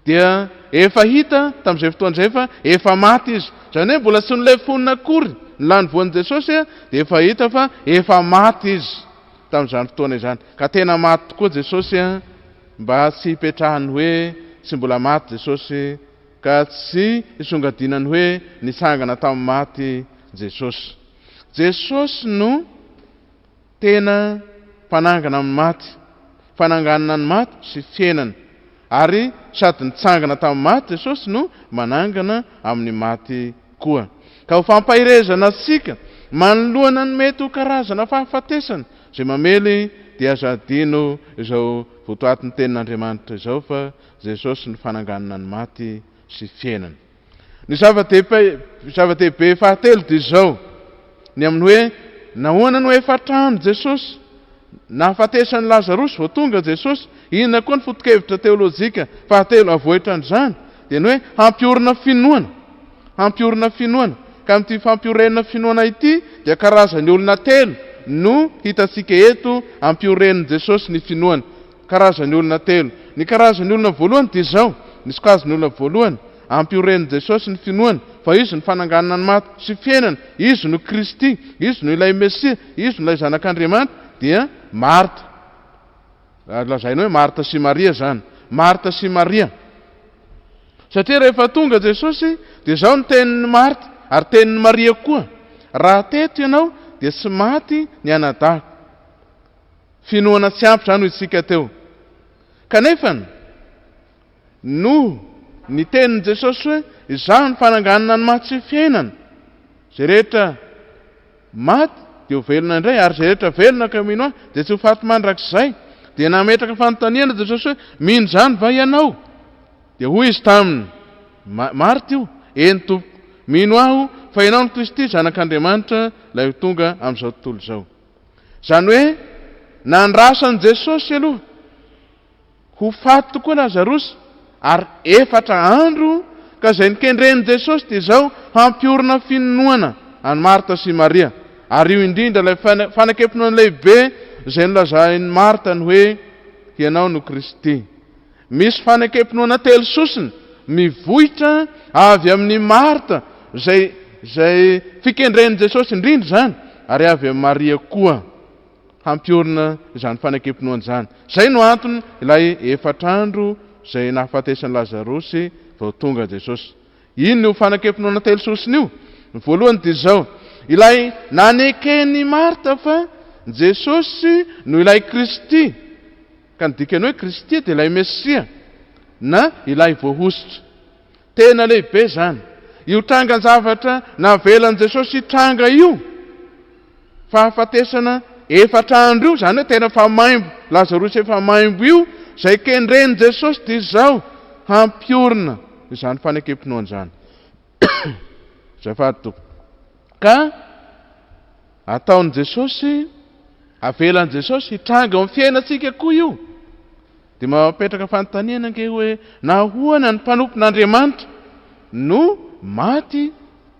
dia efa hita tamin'izay fotoana izay fa efa maty izy. Zany hoe mbola tsy nolefonina akory ny lany voan'i Jesosy dia efa hita fa efa maty izy tamin'izany fotoana izany. Ka tena maty tokoa Jesosy mba tsy hipetrahany hoe tsy mbola maty Jesosy, ka tsy hisongadinany hoe nitsangana tamin'ny maty Jesosy. Jesosy no tena mpanangana amin'ny maty, fananganana ny maty sy fiainana, ary sady nitsangana tamin'ny maty Jesosy no manangana amin'ny maty koa. Ka ho fampahirezana antsika manoloana ny mety ho karazana fahafatesana zay mamely dia azo adino izao votoatin'ny tenin'Andriamanitra izao fa Jesosy ny fananganana ny maty sy fiainana. Ny zava-dehibe fahatelo dia izao, ny amin'ny hoe nahoana no 4 andro Jesosy nahafatesan'ny Lazarosy vao tonga Jesosy. Inona koa ny foto-kevitra teolojika fahatelo avohitra an'izany dia ny hoe hampiorina finoana. Ka amin'ity fampiorenana finoana ity dia karazany olona 3 no hitantsika eto hampioren'ny Jesosy ny finoana. Karazany olona 3. Ny karazany olona voalohany dia izao, ny sokajiny olona voalohany hampioren'ny Jesosy ny finoana fa izy ny fananganana ny maty sy fiainana, izy no Kristy, izy no ilay Mesia, izy no ilay zanak'Andriamanitra, dia Marta. Lazaina hoe Marta sy Maria zany. Marta sy Maria. Satria rehefa tonga Jesosy dia izao ny tenin'ny Marta ary tenin'ny Maria koa. Raha teto ianao dia tsy maty ny anadahako finoana tsy ampy zany ho isika teo. Kanefa no ny tenin'i Jesosy hoe izaho ny fananganana ny maty sy fiainana. Zay rehetra maty dia ho velona indray, ary zay rehetra velona ka mino ahy dia tsy ho faty mandrakizay. Dia nametraka fanontaniana Jesosy hoe mino zany va ianao? Dia hoy izy taminy, marty io, eny Tompo, mino aho fa ianao ny Kristy zanak'Andriamanitra ilay tonga amin'izao tontolo izao. Zany hoe nandrasan'i Jesosy aloha ho faty tokoa Lazarosy, ary 4 andro ka zay nikendren'i Jesosy dia izao hampiorina finoana any Marta sy Maria. Ary io indrindra ilay fanakepinoana lehibe zay nolazain'i Marta ny hoe ianao no Kristy. Misy fanakepinoana telo sosiny mivohitra avy amin'ny Marta zay fikendren'i Jesosy indrindra zany, ary avy amin'ny Maria koa hampiorina izany fanakepinoana zany. Zay no antony ilay 4 andro zay nahafatesan'i Lazarosy vao tonga Jesosy. Ino io fanakepinoana telo sosiny io? Ny voalohany dia izao, ilay nanekeny Marta fa Jesosy no ilay Kristy, ka ny dikany hoe Kristy dia ilay Mesia na ilay voahositra. Tena lehibe zany. Io tranga zavatra navelan'i Jesosy tranga io, fahafatesana 4 andro io, zany hoe tena fa maimbo Lazarosy efa maimbo io, zay kendren'i Jesosy dia izao hampiorina izany fanakepinoana zany. Zay fahatoko. Ka ataon'i Jesosy, avelan'i Jesosy hitranga amin'ny fiainantsika koa io. Dia mapetraka fanontaniana ange hoe nahoana ny mpanompon'Andriamanitra no maty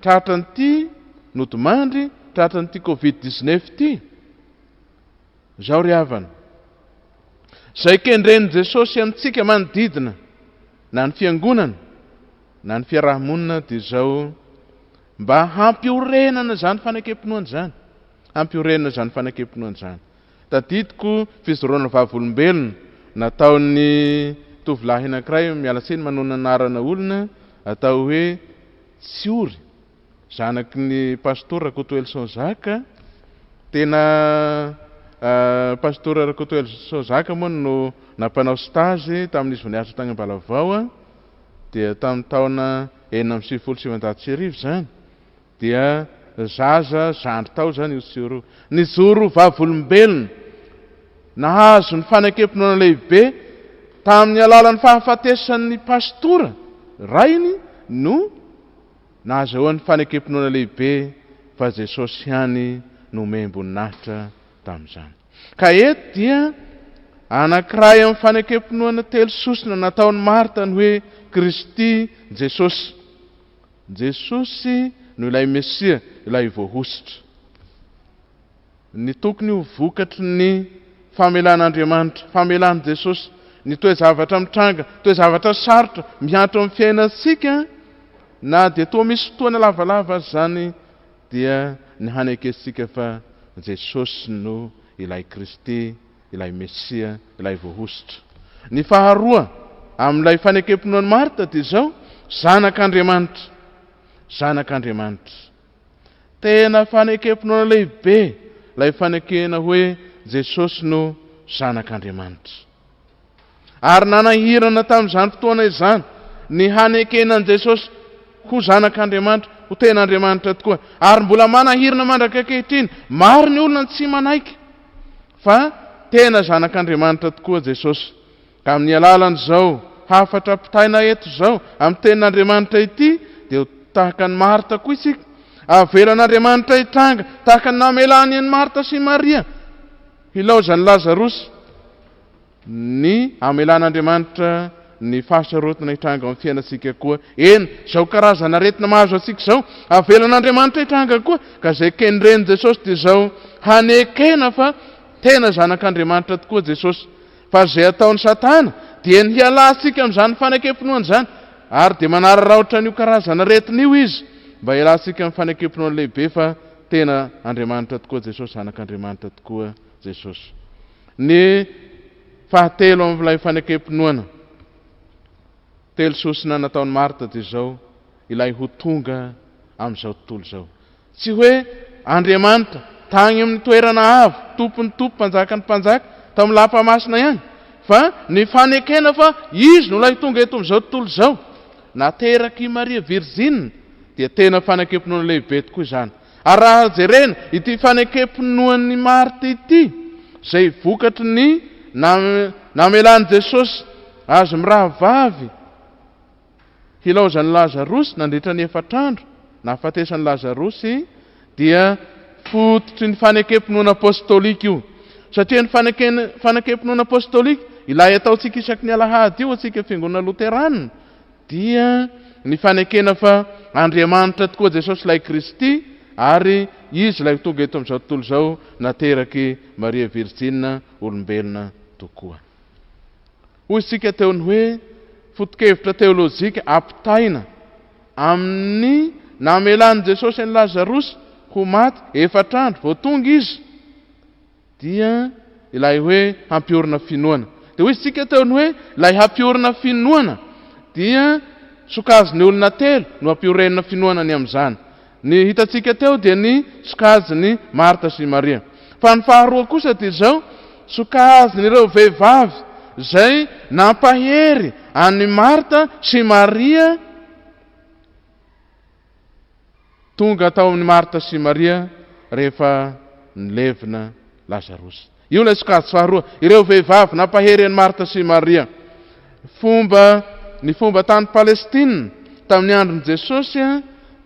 tratra n'ity nodomandry, tratra n'ity Covid-19 ity? Zao ry havana, zay kendren'i Jesosy amintsika manodidina, na ny fiangonana na ny fiarahamonina, dia izao mba hampiorenana zany fanakepinoana zany, hampiorenana zany fanakepinoana zany. Tadidiko fizoroana vavolombelona nataon'ny tovolahy anankiray mialatsiny manao anarana olona, atao hoe Tsiory, zanaky ny pastor Rakoto Elson Zaka. Tena pastor Rakoto Elson Zaka moa no nampanao stage tamin'izy vao niasa tagny Ambalavao, dia tamin'ny taona 1970 zany, dia zaza zandry tao zany io Tsioro. Nijoro vavolombelona, nahazo ny fanakepinoana lehibe tamin'ny alalan'ny fahafatesan'ny pastora rainy, no nahazoany fanakepinoana lehibe fa Jesosy ihany no membonahitra tamin'izany. Ka eto dia anankiray amin'ny fanakepinoana telo sosina nataon'i Marta ny hoe Kristy Jesosy. Jesosy no ilay Mesia, ilay voahositra. Ny tokony ho vokatry ny famelan'Andriamanitra, famelan'i Jesosy, ny toe-zavatra mitranga, toe-zavatra sarotra miantso amin'ny fiainantsika, na dia toa misy fotoana lavalava zany, dia ny hanekesika fa Jesosy no ilay Kristy, ilay Mesia, ilay voahositra. Ny faharoa amin'ilay fanekepinoan'i Marta dia izao, zanak'Andriamanitra. Zanak'Andriamanitra. Tena fanekepinoana lehibe ilay fanekena hoe Jesosy no zanak'Andriamanitra. Ary nanahirana tamin'izany fotoana izany ny hanekenan'i Jesosy ho zanak'Andriamanitra, ho ten'Andriamanitra tokoa. Ary mbola manahirana mandrak'ankehitriny, maro ny olona tsy manaiky, fa tena zanak'Andriamanitra tokoa Jesosy. Ka amin'ny alalan'izao hafatra pitaina eto zao amin'ny tenin'Andriamanitra ity, dia tahaka ny Marta koa isika, avelan'Andriamanitra hitranga, tahaka ny namelany an'i Marta sy Maria hilaozan'i Lazarosy, ny amelan'Andriamanitra ny fahasarotana hitranga amin'ny fiainantsika koa. Eny, zao karazana aretina mahazo atsika zao, avelan'Andriamanitra hitranga koa, ka zay kendren'i Jesosy dia zao hanekena fa tena zanak'Andriamanitra tokoa Jesosy. Fa zay ataon'ny Satana dia ny hialantsika amin'izany fanakepinoana zany, ary dia manararaotra an'io karazana aretina io izy, mba hialantsika amin'ny fanakepinoana lehibe fa tena Andriamanitra tokoa Jesosy, zanak'Andriamanitra tokoa Jesosy. Ny fahatelo amin'ilay fanakepinoana telo sosina nataon'i Marta dia izao, ilay ho tonga amin'izao tontolo izao. Tsy hoe Andriamanitra tany amin'ny toerana avo, tompony tompo, mpanjaka ny mpanjaka, tamin'ny lapamasina ihany fa ny fanekena fa izy no lay tonga eto amin'izao tontolo izao nateraky Maria Virzina dia tena fanekepinoana lehibe tokoa izany. Ary raha jerena ity fanekepinoan'ny Marta ity izay vokatry ny namelany Jesosy azy mirahavavy hilaozan'ny Lazarosy nandritra ny 4 andro nahafatesan'ny Lazarosy dia fototry ny fanekepinoana apôstôlika io. Satria ny fanekepinoana apôstôlika ilay ataontsika isaky ny alahady io atsika fiangonana Loterana dia ny fanekena fa Andriamanitra tokoa Jesosy ilay Kristy ary izy ilay tonga eto amin'izao tontolo izao nateraky Maria Virzina olombelona tokoa. Hoy isika teo ny hoe foto-kevitra teolôjika ampitaina amin'ny namelany Jesosy ny Lazarosy ho maty 4 andro vao tonga izy dia ilay hoe hampiorina finoana. Dia hoy isika teo ny hoe ilay hampiorina finoana dia sokajiny olona telo no hampiorenina finoana ny amin'izany. Ny hitantsika teo dia ny sokajiny Marta sy Maria. Fa ny faharoa kosa dia izao sokajin'ireo vehivavy izay nampahery any Marta sy Maria tonga tao amin'ny Marta sy Maria rehefa nilevina Lazarosy. Io ilay sokajy faharoa, ireo vehivavy nampahery any Marta sy Maria. Ny fomba tany Palestina tamin'ny andron'i Jesosy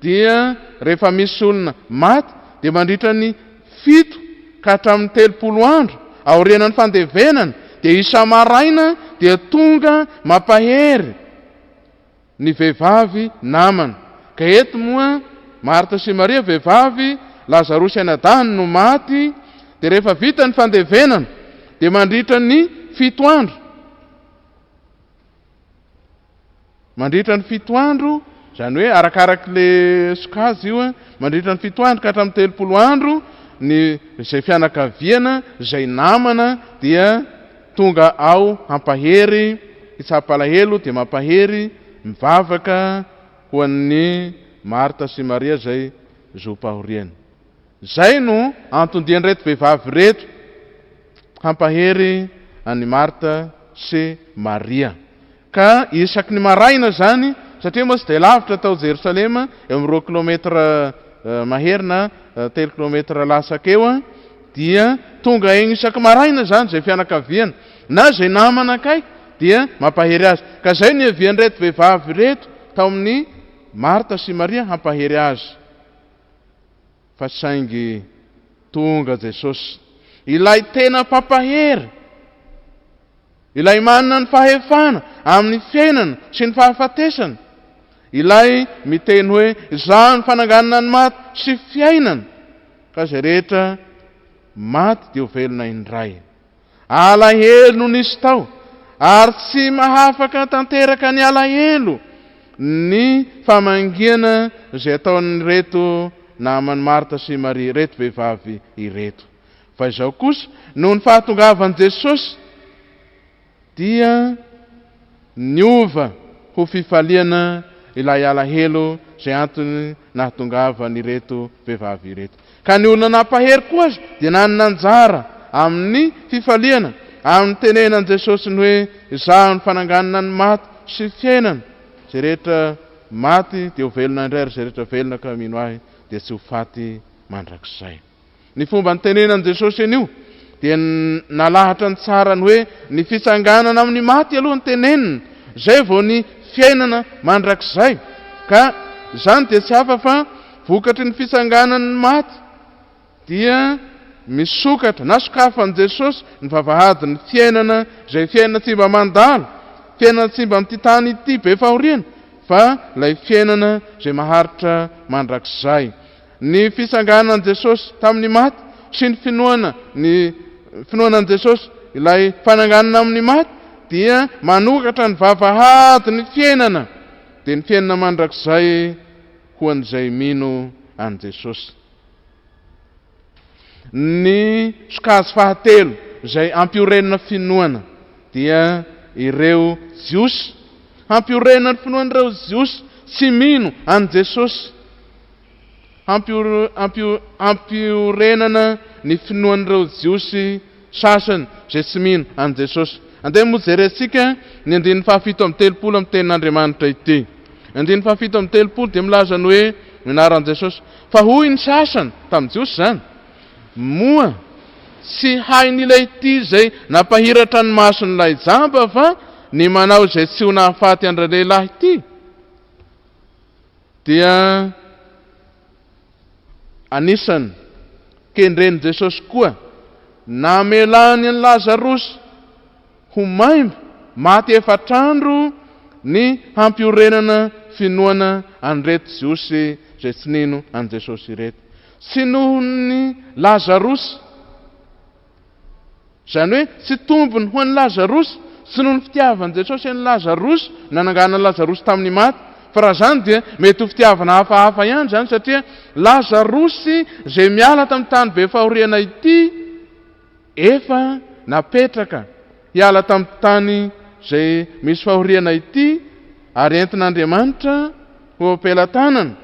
dia rehefa misy olona maty dia mandritra ny 7 ka hatramin'ny 30 andro aorianan'ny fandevenana dia isa-maraina dia tonga mampahery ny vehivavy namana. Ka eto moa Marta sy Maria vehivavy, Lazarosy anadany no maty dia rehefa vita ny fandevenana dia mandritra ny 7 andro. Mandritra ny 7 andro, izany hoe arakaraky le sokazy io mandritra ny 7 andro ka hatramin'ny 30 andro ny izay fianakaviana izay namana dia tonga ao hampahery itsapalahelo dia mampahery mivavaka ho an'ny Marta sy Maria izay zom-pahoriana. Zay no antondiany reto vehivavy reto hampahery an'ny Marta sy Maria. Ka isaky ny maraina zany satria moa tsy dia lavitra tao Jerosalema eo amin'ny 2 kilometra mahery na 3 kilometra lasaka eo dia tonga eny isaky maraina zany zay fianakaviana na zay namana akaiky dia mampahery azy. Ka zay ny heviany reto vehivavy reto tao amin'ny Marta sy Maria hampahery azy. Fa saingy tonga Jesosy ilay tena pampahery, ilay manana ny fahefana amin'ny fiainana sy ny fahafatesana, ilay miteny hoe izaho ny fananganana ny maty sy fiainana, ka zay rehetra maty dia ho velona indray. Alahelo nisy tao ary tsy mahafaka tanteraka ny alahelo ny famangiana izay ataon'ny reto namany Marta sy Maria, reto vehivavy ireto. Fa izao kosa noho ny fahatongavan'i Jesosy dia niova ho fifaliana ilay alahelo izay antony nahatongavany reto vehivavy ireto. Ka ny olona nampahery koa azy dia nanana anjara amin'ny fifaliana amin'ny tenenan'i Jesosy ny hoe izaho ny fananganana ny maty sy fiainana, zay rehetra maty dia ho velona indray ary zay rehetra velona ka mino ahy dia tsy ho faty mandrakizay. Ny fomba nitenenan'i Jesosy anio dia nalahatra ny tsara ny hoe ny fitsanganana amin'ny maty aloha ny tenenina, zay vao ny fiainana mandrakizay. Ka izany dia tsy hafa fa vokatry ny fitsanganana ny maty dia misokatra na sokafan'i Jesosy ny vavahadin'ny fiainana izay fiainana tsy mba mandalo, fiainana tsy mba amin'ity tany ity be fahoriana, fa ilay fiainana izay maharitra mandrakizay. Ny fitsanganan'i Jesosy tamin'ny maty sy ny finoanan'i Jesosy ilay fananganana amin'ny maty dia manokatra ny vavahadin'ny fiainana, dia ny fiainana mandrakizay ho an'izay mino an' Jesosy. Ny sokazy fahatelo izay ampiorenana finoana dia ireo jiosy. Hampiorenana ny finoan'ireo jiosy tsy mino an' Jesosy. Hampiorenana ny finoan'ireo jiosy sasany zay tsy mino an Jesosy. Andeha moa jerentsika ny 7:30 amin'ny tenin'Andriamanitra ity. 7:30 dia milaza ny hoe minaran Jesosy fa hoy ny sasany tamin'ny Jiosy zany, moa tsy hain'ilay ity zay nampahiratra ny mason'ilay jamba fa ny manao zay tsy ho nahafaty andra lehilahy ity. Dia anisany kendreny Jesosy koa namelany ny Lazarosy ho maimbo maty 4 andro ny hampiorenana finoana anreto Jiosy zay tsy nino an Jesosy reto. Tsy nohon'ny Lazarosy, zany hoe tsy tombony ho an'ny Lazarosy, tsy noho ny fitiavan'i Jesosy an'ny Lazarosy nanangana Lazarosy tamin'ny maty, fa raha zany dia mety ho fitiavana hafahafa ihany zany, satria Lazarosy zay miala tamin'ny tany be fahoriana ity efa napetraka hiala tamin'ny tany zay misy fahoriana ity ary entin'Andriamanitra ho ampelantanana.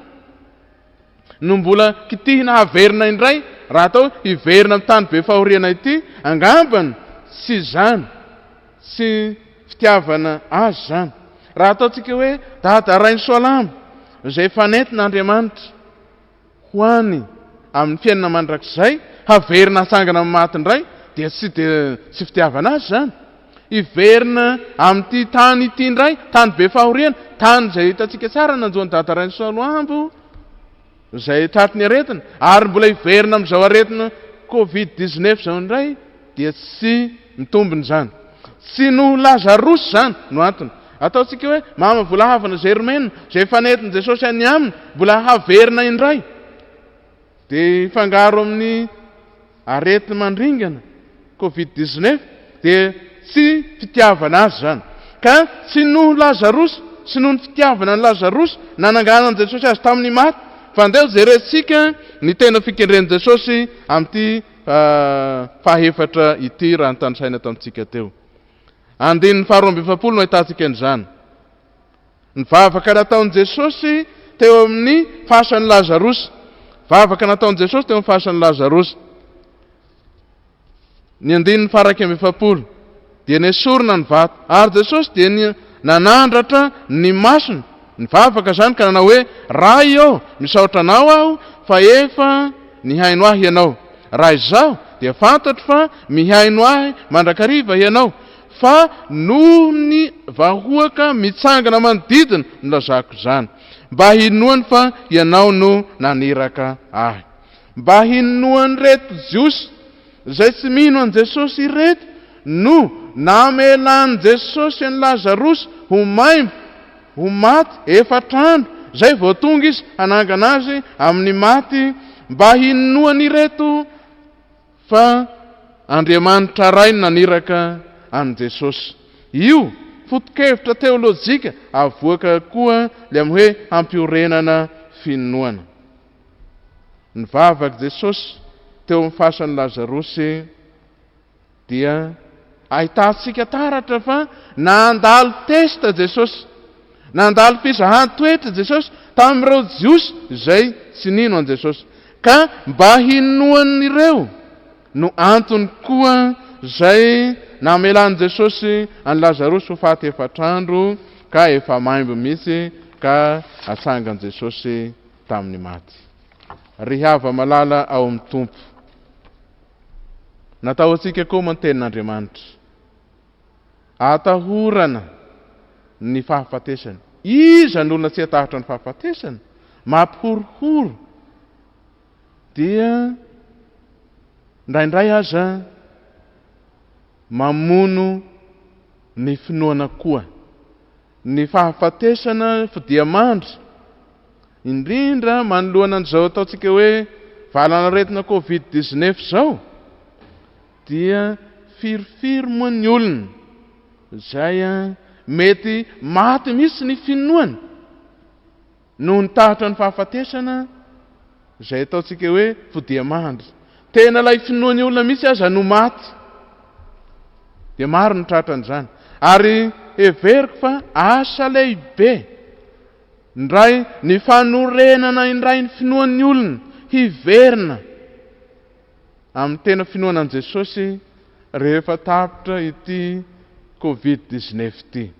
No mbola kitihina haverina indray raha atao hiverina amin'ny tany be fahoriana ity, angambany tsy zany, tsy fitiavana azy zany. Raha ataontsika hoe dada rainy Soalamo zay fanentin'Andriamanitra ho any amin'ny fiainana mandrakizay, haverina hatsangana amin'ny maty indray, dia tsy fitiavana azy zany. Hiverina amin'ity tany ity indray, tany be fahoriana, tany zay hitantsika tsara nanjoan'ny dada rainy Soalamo zay traty ny aretina, ary mbola hiverina amin'izao aretina Covid-19 zao indray, dia tsy mitombony zany. Tsy noho Lazarosy zany no antony. Ataontsika hoe mama vola havana Germaine zay fanentin Jesosy any aminy mbola haverina indray, dia ifangaro amin'ny arety mandringana Covid-19, dia tsy fitiavana azy zany. Ka tsy noho Lazarosy, tsy noho ny fitiavana ny Lazarosy nananganan Jesosy azy tamin'ny maty, fa andeha jerentsika ny tena fikendren Jesosy amin'ity fahefatra ity raha nytanisaina tamintsika teo. 7:20 no ahitantsika an'izany. Ny vavaka nataon'i Jesosy teo amin'ny fasan'ny Lazarosy. Vavaka nataon'i Jesosy teo amin'ny fasan'ny Lazarosy. Ny 9:20 dia nesorina ny vato, ary Jesosy dia nanandratra ny masony, ny vavaka zany, ka nanao hoe raha io misaotra anao aho fa efa nihaino ahy ianao. Raha izao dia fantatro fa mihaino ahy mandrakariva ianao, fa noho ny vahoaka mitsangana manodidina no lazako izany, mba hinoany fa ianao no naniraka ahy. Mba hinoany reto Jiosy zay tsy mino an Jesosy reto no namelan'i Jesosy an'i Lazarosy ho maimbo, ho maty 4 andro, zay vao tonga izy hanangana azy amin'ny maty, mba hinoany reto fa Andriamanitra ray no naniraka an Jesosy. Io foto-kevitra teolojika avoaka koa le amin'ny hoe hampiorenana finoana. Ny vavaka Jesosy teo amin'ny fasan'ny Lazarosy dia ahitantsika taratra fa nandalo testa Jesosy, nandalo fizahan-toetra Jesosy tamin'ireo Jiosy zay tsy nino an Jesosy, ka mba hinoan'ireo no antony koa zay namelan'i Jesosy an Lazarosy ho faty 4 andro ka efa maimbo mihitsy ka atsangan Jesosy tamin'ny maty. Ry hava malala ao amin'ny Tompo, natao antsika koa moa ny tenin'Andriamanitra atahorana ny fahafatesana. Iza ny olona tsy atahatra ny fahafatesana, mampihorohoro, dia indraindray aza mamono ny finoana koa. Ny fahafatesana fidiamandry, indrindra manoloana an'izao ataontsika hoe valanaretina Covid-19 zao, dia firifiro moa ny olona zay mety maty mihitsy ny finoana noho ny tahatra ny fahafatesana zay ataontsika hoe fidiamandry. Tena ilay finoany olona mihitsy aza no maty, dia maro ny tratran'izany. Ary everiko fa asa lehibe ndray ny fanorenana indray ny finoan'ny olona hiverina amin'ny tena finoanan Jesosy rehefa tapitra ity Covid-19 ity.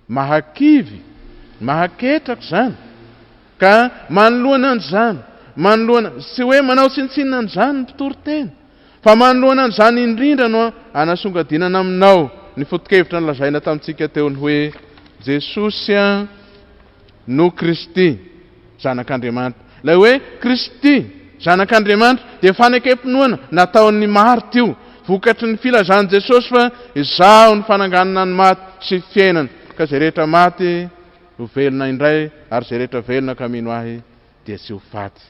Mahakivy, mahaketraka zany, ka manoloana an'izany, manoloana, tsy hoe manao tsintsinina an'izany ny mpitory-tena, fa manoloana an'izany indrindra no anasongadinana aminao ny foto-kevitra nolazaina tamintsika teo ny hoe Jesosy no Kristy, zanak'Andriamanitra. Ilay hoe Kristy, zanak'Andriamanitra, dia fanekempinoana nataon'ny marty io, vokatry ny filazan'i Jesosy fa izao ny fananganana ny maty sy fiainana, ka izay rehetra maty ho velona indray, ary izay rehetra velona ka mino ahy dia tsy ho faty.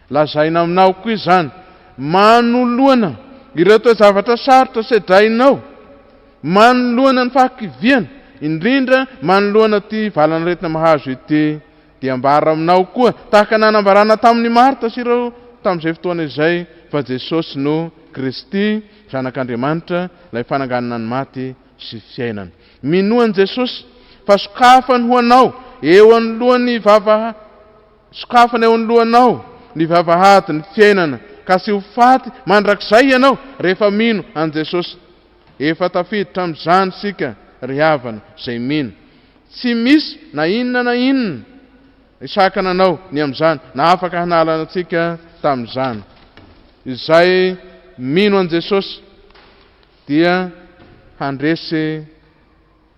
Lazaina aminao koa izany, manoloana ireo toe-javatra sarotra sedrainao, manoloana ny fahakiviana, indrindra manoloana ty valana retina mahazo ity, dia ambara aminao koa tahaka nanambarana tamin'ny Marta sy ireo tamin'izay fotoana izay fa Jesosy no Kristy, zanak'Andriamanitra, ilay fananganana ny maty sy fiainana. Minoan Jesosy fa sokafany ho anao eo anolohan'ny sokafany eo anolohanao ny vavahady ny fiainana, ka tsy ho faty mandrakizay ianao rehefa mino an Jesosy. Efa tafiditra amin'izany sika ry havana izay mino. Tsy misy na inona isakana anao ny amin'izany, na afaka hanalana antsika tamin'izany. Izay mino an Jesosy dia handresy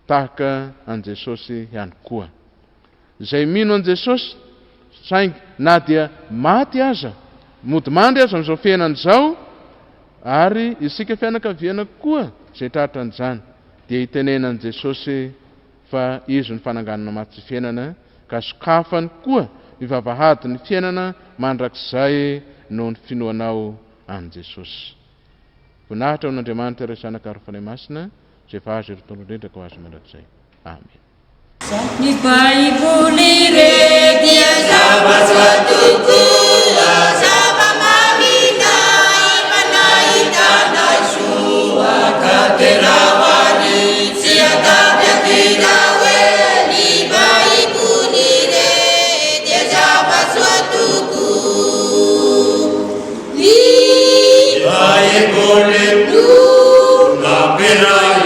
tahaka an Jesosy ihany koa. Izay mino an Jesosy saingy na dia maty aza, mody mandry aza amin'izao fiainana izao, ary isika fianakaviana koa izay tratra an'izany, dia itenenan'i Jesosy fa izy ny fananganana maty sy fiainana, ka sokafany koa ny vavahady ny fiainana mandrakizay noho ny finoanao an Jesosy. Voninahitra amin'Andriamanitra resanaka ary fanay masina, izay fa azo ery tolondrindra ka ho azo mandrakizay. Amen. Ny Baiboly re dia zava-tsato zava-mamina ipanahitana soa katerawani sy atabiakina hoe ny Baiboly re dia zava-tsato ny Baiboly nampiray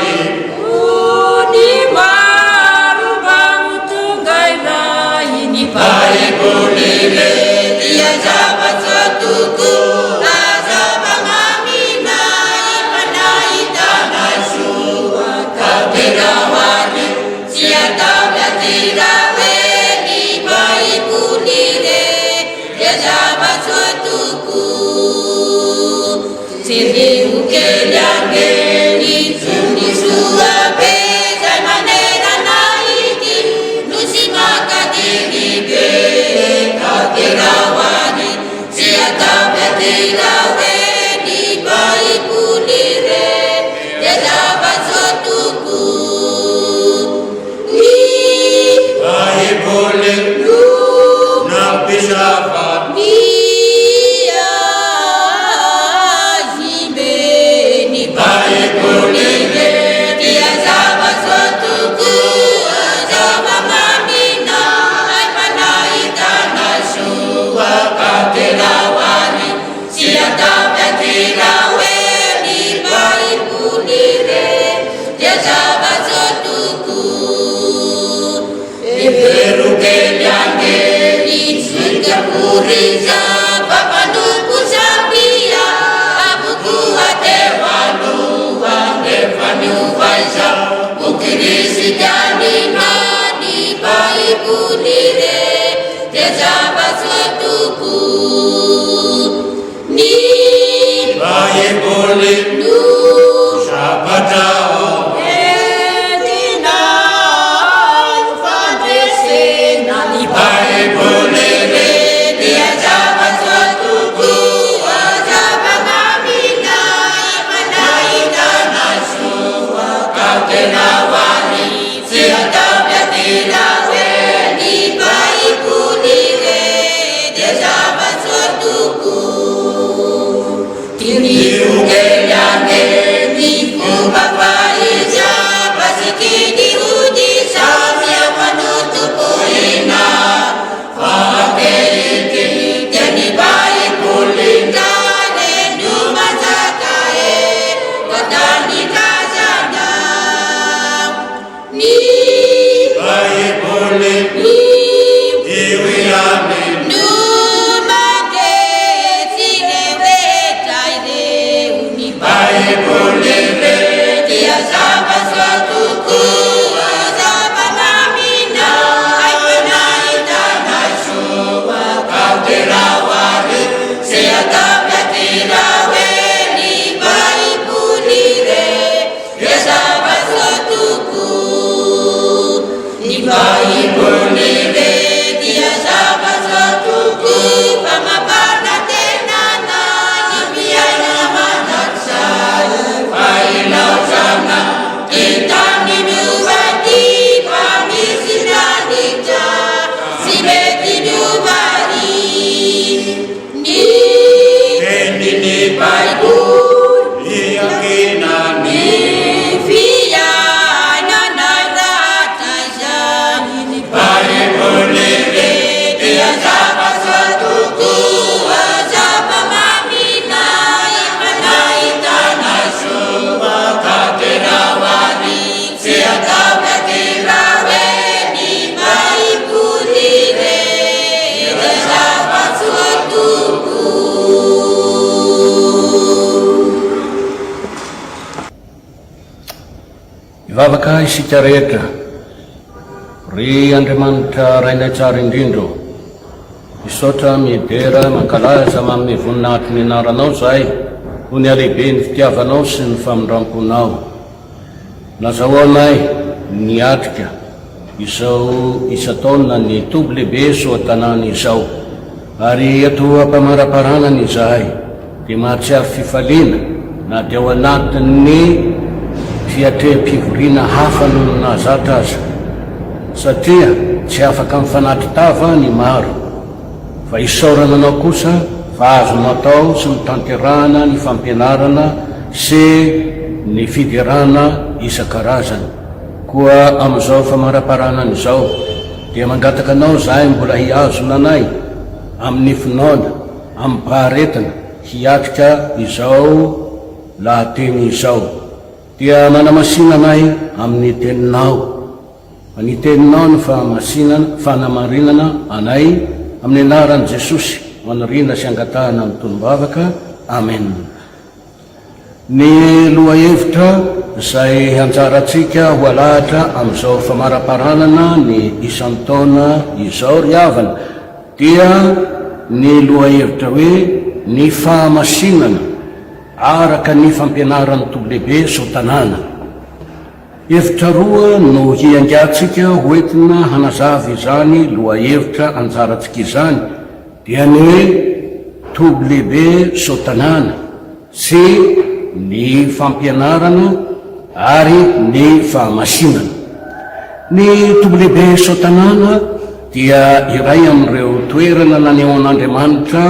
Baiboly dia zava-tsato zava-mamina ipanahitana soa katerawani sy atabiakina hoe ny Baiboly re dia zava-tsato sirrimu kely angely tsony soa be zay manerana ity nosy makadiny be katerawani sy atabiakina hoe ny Baiboly re dia zava-tsato ny Baiboly nampisava Baiboly re dia zava-tsato zava-mamina ipanahitana soa katerawani sy atabiakina hoe ny Baiboly re dia zava-tsato Hebero kely angely tsika-poriza pampanompo sabia abuku atewanu Fanyuvaiza ukristianina ni Baiboly re dia zava-tsato ni Baiboly sabadao etina fandresena ni Baiboly re dia zava-tsato zava-mamina ipanahitana soa katerawani sy Mivavaka isika rehetra, ry Andriamanitra rainay tsara indrindro, misaotra midera mankalaza amin'ny voninahitry ny anaranao zahay, ho ny alehibe ny fitiavanao sy ny famindramponao. Nazahoanay niatrika izao isa-taona ny toby lehibe so an-tanàna izao, ary ato ampamaraparanany izahay dia mahatsiaro fifaliana na dia ao anatin'ny fiatreham-pivoriana hafa no nahazatra aza, satria tsy afaka mifanatitava ny maro, fa isaorana anao kosa fa azo natao sy mitanterahana ny fampianarana sy ny fiderana isan-karazany. Koa amin'izao famaraparanany izao dia mangataka anao zahay mbola hiazona anay amin'ny finoana, amin'ny paharetana hiatrika izao lahateny izao, dia manamasina anay amin'ny teninao, fa ny teninao ny fanamarinana anay amin'ny anaran'i Jesosy manoriana sy angatahana amin'ny tolombavaka. Amen. Ny lohahevitra izay anjarantsika ho alahatra amin'izao famaraparanana ny isan'ny taona izao ry havana dia ny lohahevitra hoe ny fahamasinana araka ny fampianaran'ny toby lehibe so tanàna. Hevitra roa no hiangatsika hoentina hanazava izany lohahevitra anjarantsika izany, dia ny hoe toby lehibe so tanàna sy ny fampianarana ary ny fahamasinana. Ny toby lehibe so tanàna dia iray amin'ireo toerana nanehoan'Andriamanitra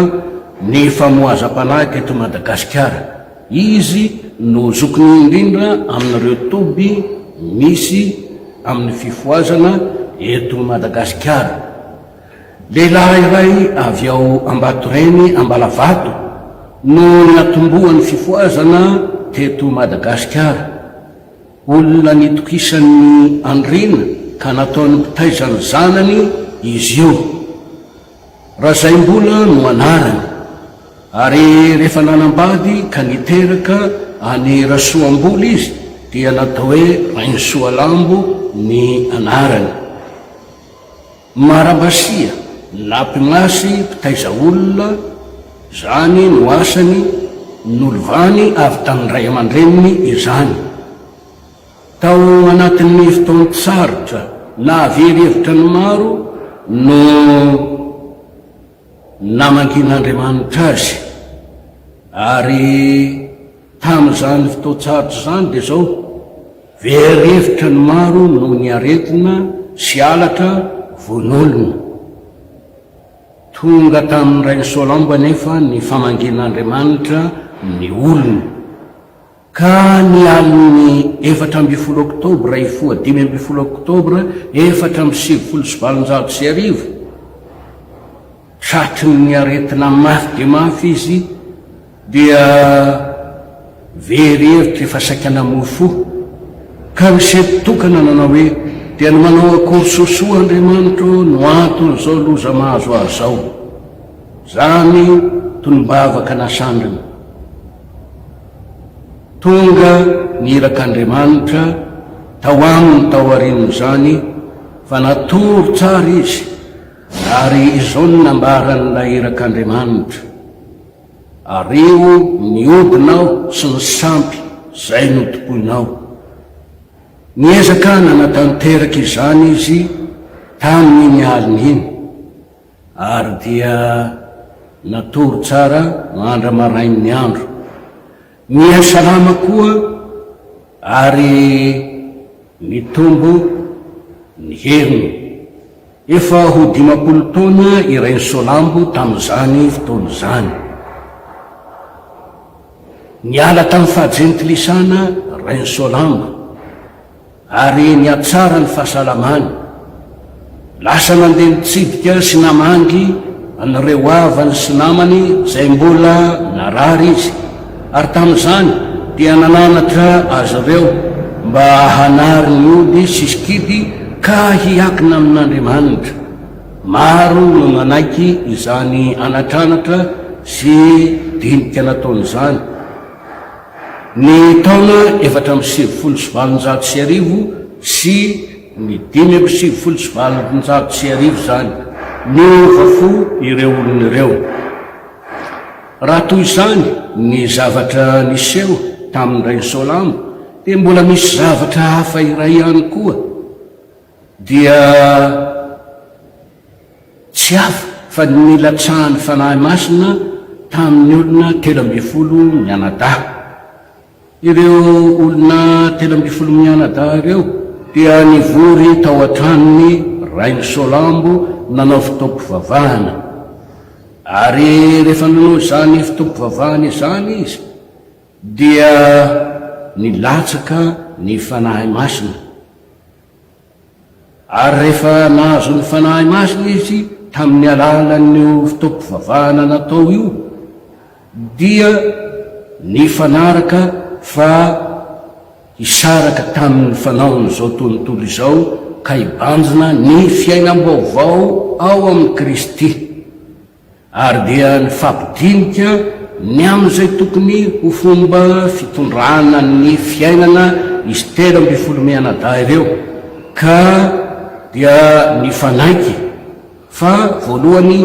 ny famoazam-panahy teto Madagasikara. Izy no zokiny indrindra amin'ireo toby misy amin'ny fifoazana eto Madagasikara. Lehilahy iray avy ao Ambatoreny Ambalavato no natombohan'ny fifoazana teto Madagasikara. Olona nitokisan'ny Andriana ka nataony mpitaizany zanany izy io. Razaimbola no anarany, ary rehefa nanambady ka niteraka any Rasoambola izy dia natao hoe Rainsoalambo ny anarany. Marambasia nampimasy mpitaiza olona, zany no asany nolovany avy tamin'ny ray aman-dreniny izany. Tao anatin'ny fotoan-tsarotra na very-hevitra ny maro no namangin'Andriamanitra azy, ary tamin'izany fotoan-tsarotra zany dia zao very-hevitra ny maro no ny aretina sy alatra von'olona. Tonga tamin'ny Rainsoalambo anefa ny famangin'Andriamanitra ny olona, ka ny aliny 14 Oktobra 15 Oktobra 1497 tratry ny aretina mafy dia mafy izy, dia very-hevitra efa saika namofo, ka misety tokana nanao hoe dia ny manao akory sosoa Andriamanitra no antony zao loza mahazo azy zao, zany tolombavaka nasandrina. Tonga nirak'Andriamanitra tao aminy tao arininy zany, fa natory tsara izy, ary izao ny nambaran'ilay irak'Andriamanitra: areo ny odinao sy ny sampy zay notopoinao. Niezaka nanatanteraka izany izy tamin'ny alina iny, ary dia natory tsara mandra marain'ny andro. Niasalama koa ary nitombo ny heriny. Efa ho 50 taona i Rainsoalambo tamin'izany fotoana zany. Niala tamin'ny fahajenitilisana Rainsoalambo, ary niatsara ny fahasalamany. Lasa nandeha nitsidika sy namangy an'ireo havany sy namany zay mbola narary izy, ary tamin'izany dia nananatra azy ireo mba hanary ny ody sy sikidy ka hiakina amin'Andriamanitra. Maro no nanaiky izany anatranatra sy dinika nataon'izany. ny taona 480 sy ny 580 zany ny vafo ireo olony ireo. Raha toy izany ny zavatra niseho tamin'Ray Solambo, dia mbola misy zavatra hafa iray ihany koa, dia tsy hafa fa nilatsahany fanahy masina tamin'ny olona 13 mianadahy. Ireo olona 13 mianadahy ireo dia nivory tao an-tranony Ray Solambo nanao fitoam-pivavahana, ary rehefa nanao zany fitoam-pivavahana izany izy dia nilatsaka ny fanahy masina. Ary rehefa nahazo ny fanahy masina izy tamin'ny alalan'io fitoam-pivavahana natao io, dia nifanaraka fa hisaraka tamin'ny fanaon'izao tontolo izao, ka hibanjina ny fiainam-baovao ao amin'ny Kristy, ary dia nifampidinika ny amin'izay tokony ho fomba fitondrana ny fiainana izy 13 mianadahy ireo, ka dia nifanaiky fa voalohany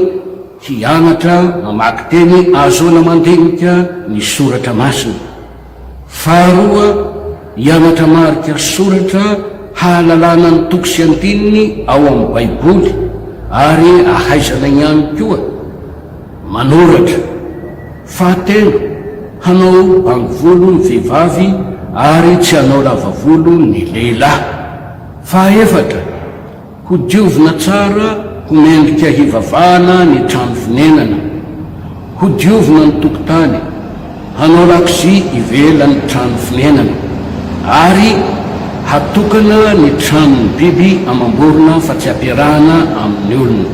hianatra mamaky teny azoana mandinika ny soratra masina, faharoa hianatra marika soratra hahalalana ny toko sy andininy ao amin'ny Baiboly, ary ahaizana ihany koa manoratra. Fahatelo, hanao bangivolo ny vehivavy ary tsy hanao lavavolo ny lehilahy. Fahaefatra, ho diovina tsara ho mendrika hivavahana ny trano fonenana, ho diovina ny tokotany, hanao lakozy ivelan'ny trano fonenana, ary hatokana ny tranony biby amam-borona fa tsy ampiarahana amin'ny olona.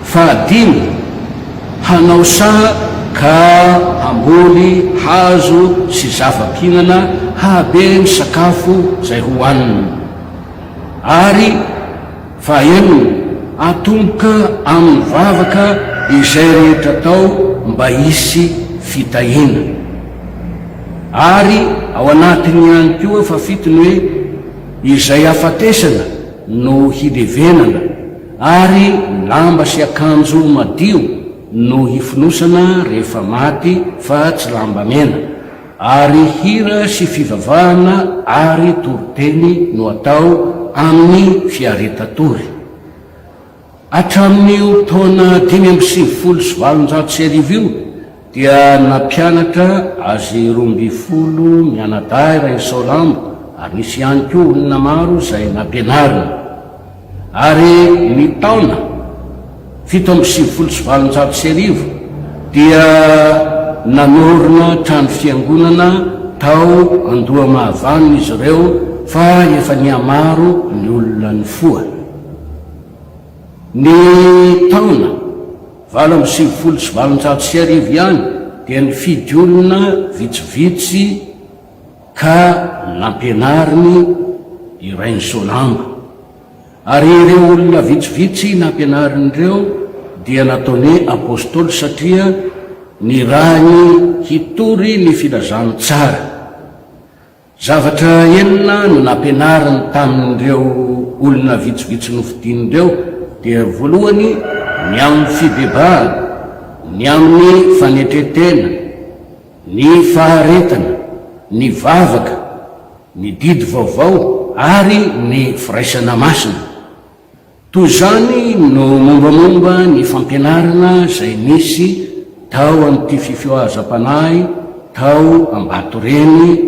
Fahadimy, hanao saha ka amboly hazo sy zava-pihinana habe ny sakafo izay hohanina. Ary fahaenina, atomboka amin'ny vavaka izay rehetra tao mba hisy fitahina. Ary ao anatiny ihany koa fafitony hoe izay afatesana no hilevenana, ary lamba sy akanjo madio no hifinosana rehefa maty fa tsy lamba mena, ary hira sy fivavahana ary toroteny no atao amin'ny fiaretatory. Hatramin'io taona 580 io dia nampianatra azy 12 mianadahy Ray Solambo, ary nisy ihany koa olona maro izay nampianarina. Ary ny taona 780 dia nanorina trano fiangonana tao Andohamahavanona izy ireo, fa efa niamaro ny olona ny foa. Ny taona 780 ihany dia nifidy olona vitsivitsy ka nampianariny i Ray Solambo. Ary ireo olona vitsivitsy nampianariny ireo dia nataony apôstôly, satria ny rahany hitory ny filazany tsara. Zavatra enina no nampianariny tamin'ireo olona vitsivitsy nofidian'ireo, dia voalohany ny amin'ny fidebahana, ny amin'ny fanetretena, ny faharetana, ny vavaka, ny didy vaovao, ary ny firaisana masina. Toy izany no mombamomba ny fampianarana izay nisy tao amin'ity fifioazam-panahy tao Ambatoreny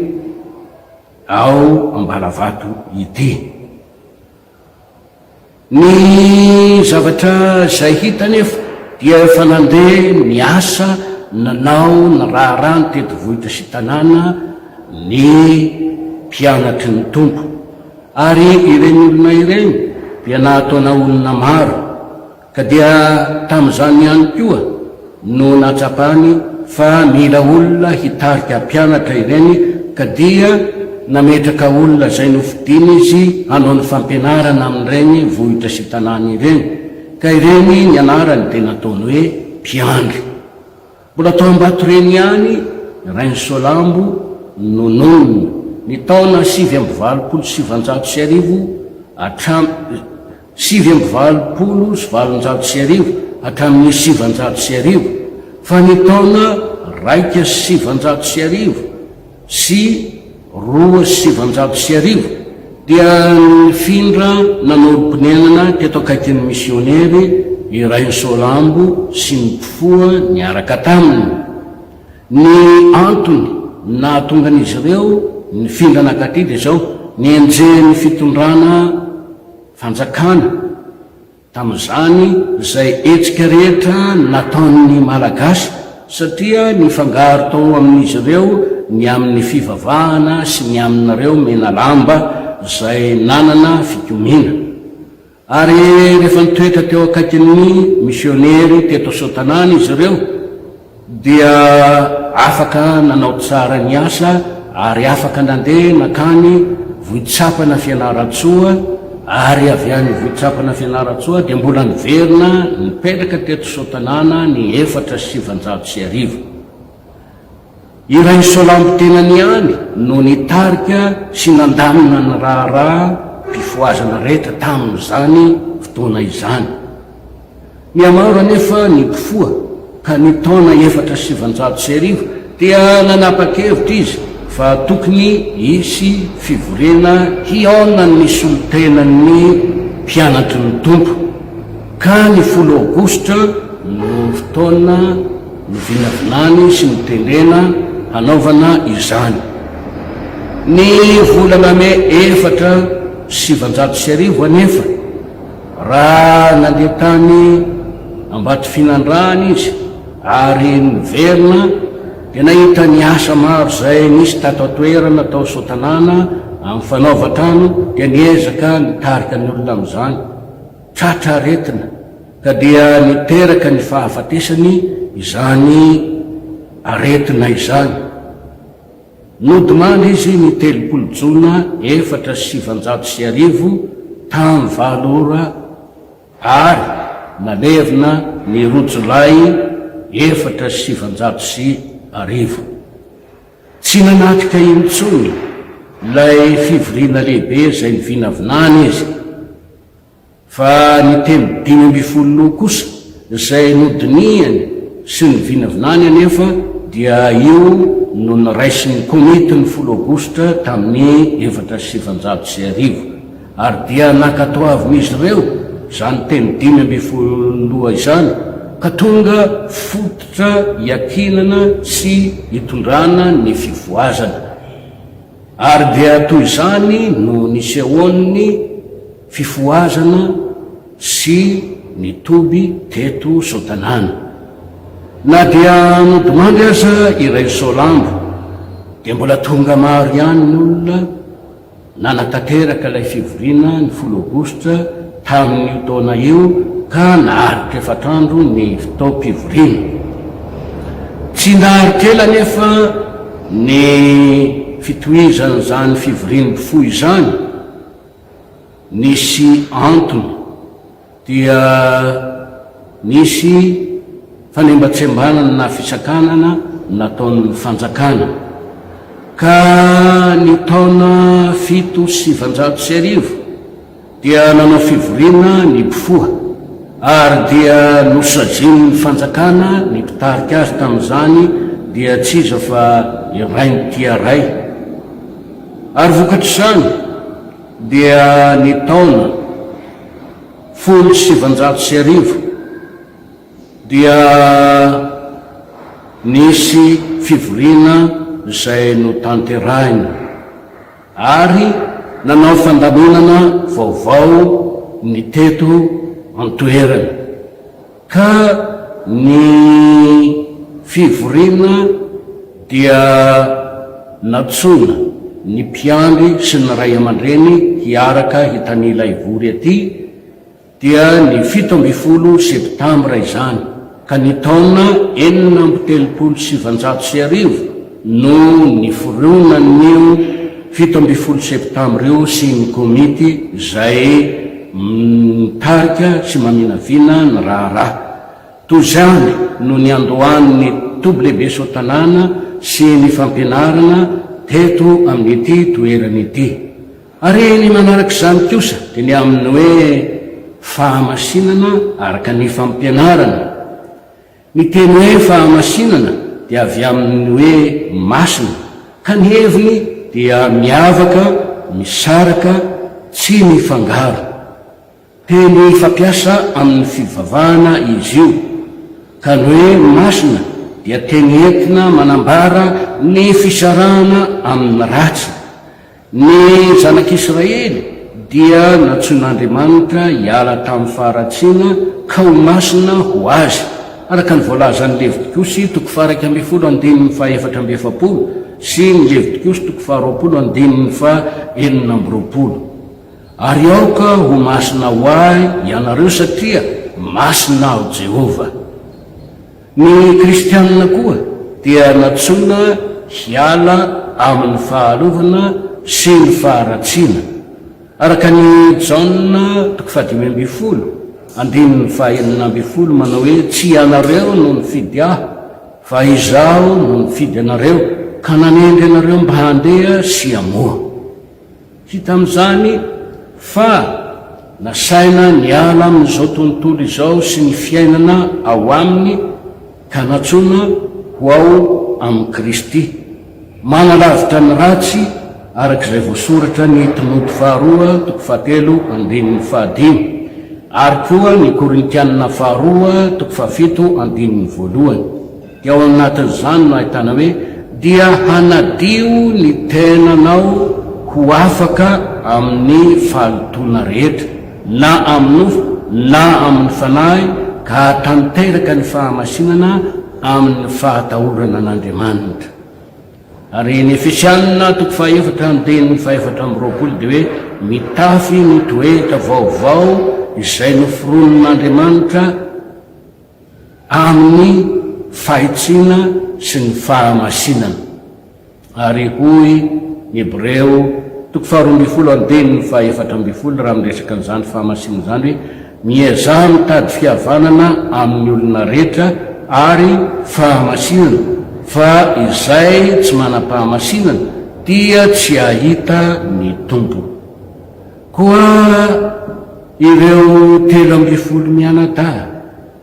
ao Ambalavato ity. Ny zavatra izay hita nefa dia efa nandeha niasa nanao ny raharany tetivohitra sy tanàna ny mpianatry ny tompo, ary ireny olona ireny dia nahataona olona maro, ka dia tamin'izany ihany koa no natsapany fa mila olona hitarika mpianatra ireny, ka dia nametraka olona izay nofidiny izy hanao ny fampianarana amin'ireny vohitra sy tanàna ireny, ka ireny ny anarany dia nataony hoe mpiandry. Mbola tao Ambatoreny ihany Ray Solambo nononona ny taona 7,720 hatramin'ny 700 fa ny taona 1,700 sy 2,700 dia nifindra nanoromponenana teto akaikin'ny misionery iray Solambo sy ny mpifoa niaraka taminy. Ny antony nahatonga an'izy ireo nifindra anakaty dia zao nienjeny fitondrana fanjakana tamin'izany izay etsika rehetra nataon'ny malagasy, satria nifangaro tao amin'izy ireo ny amin'ny fivavahana sy ny aminareo mena lamba izay nanana fikomina. Ary rehefa nitoetra teo akaikin'ny misionery teto Sotanana izy ireo dia afaka nanao tsara ny asa ary afaka nandeha nakany vohitsapana fianaratsoa, ary avy any vohitsapana fianaratsoa dia mbola niverina nipetraka teto Sotanana ny 4,700. Iray Solambo tenany ihany no nitarika sy nandamina ny raharaha mpifoazana rehetra tamin'izany fotoana izany. Miamaro anefa ny mpifoa ka ny taona 4,700 dia nanapa-kevitra izy fa tokony isy fivorena hiaona ny solontenan'ny mpianatry ny tompo, ka ny 10 Aogositra no fotoana ny vinavinany sy ny tendrena hanaovana izany. Ny volana May 4,700 anefa raha nandeha tany Ambato Finandrany izy ary niverina dia nahita ny asa maro zay nisy tato atoerana tao Sotanana amin'ny fanaovan-trano, dia niezaka nitarika ny olona amin'izany tratra aretina, ka dia niteraka ny fahafatesany izany aretina izany. Nodimandry izy ny 30 Jona 4,700 tamin'ny 9 ora ary nalevina ny 2 Jolay 4,700. Tsy nanatrika intsony lay fivoriana lehibe izay ny vinavinany izy, fa ny teny 5,000 kosa izay nodiniany sy ny vinavinany anefa dia io no niraisin'ny komity ny 10 Aogositra tamin'ny 4,700, ary dia nakatoavin'izy ireo zany teny 5,000 izany ka tonga fototra iakinana sy hitondrana ny fivoazana. Ary dia toy izany no nisehoan'ny fifoazana sy nitoby teto Sotanana. Na dia nodimandry aza iray Solambo dia mbola tonga maro ihany ny olona nanatanteraka ilay fivoriana ny 10 Aogositra tamin'io taona io, ka naharitra efatrandro ny fitaom-pivoriana. Tsy naharitra ela nefa ny fitohizan'izany fivoriana-pifo izany nisy antony, dia nisy fanembatsembanana na fisakanana nataon'ny fanjakana, ka ny taona 7,700 dia nanao fivoriana ny mpifoa, ary dia nosajian'ny fanjakana ny mpitarika azy tamin'izany dia tsy iza fa iray ny tia ray. Ary vokatr'izany dia ny taona 700 dia nisy fivoriana izay notanterahina, ary nanao fandaminana vaovao ny teto antoerana, ka ny fivoriana dia natsona ny mpiandry sy ny ray aman-dreny hiaraka hitan'ilay vory aty, dia ny 17 Septambra izany, ka ny taona 4,700 no niforoanan'io 17 Septambra io sy ny komity izay mitarika sy maminavina ny raharaha. Toy izany no niandohan'ny toby lehibe Sotanana sy ny fampianarana teto amin'ity toerana ity. Ary ny manarak'izany kosa dia ny amin'ny hoe fahamasinana araka ny fampianarana. Ny teny hoe fahamasinana dia avy amin'ny hoe masina, ka ny heviny dia miavaka, misaraka, tsy mifangaro. Teny fampiasa amin'ny fivavahana izy io, ka ny hoe masina dia teny entina manambara ny fisarahana amin'ny ratsy. Ny zanak'Israely dia natsoin'Andriamanitra hiala tamin'ny faharatsiana ka ho masina ho azy, araka ny voalazan'ny Levitikosy 12:4 sy ny Levitikosy 12:4. Ary aoka ho masina ho ahy ianareo satria masina ho Jehova. Ny kristianina koa dia natsoina hiala amin'ny fahalovana sy ny faharatsiana, araka ny Jaona 5:12 manao hoe tsy ianareo no nifidy aho fa izaho no nifidy anareo ka nanendry anareo mba handeha sy hamoa. Hita amin'izany fa nasaina niala amin'izao tontolo izao sy ny fiainana ao aminy ka natsoina ho ao amin'ny Kristy, manalavitra ny ratsy arak'izay voasoratra ny Timoty 2:7-5, ary koa ny Korintianina 2:7-1. Dia ao anatin'izany no ahitana hoe dia hanadio ny tenanao ho afaka amin'ny fahalotoana rehetra, na amin'ny nofo na amin'ny fanahy, ka tanteraka ny fahamasinana amin'ny fahatahorana an'Andriamanitra. Ary ny Efesianina 4:4 dia hoe mitafy ny toetra vaovao izay noforonon'Andriamanitra amin'ny fahitsiana sy ny fahamasinana. Ary hoy ny Hebreo 12:4 raha miresaka an'izany fahamasinana zany hoe miezaha mitady fihavanana amin'ny olona rehetra ary fahamasinana, fa izay tsy manam-pahamasinana dia tsy ahita ny tompo. Koa ireo 13 mianadahy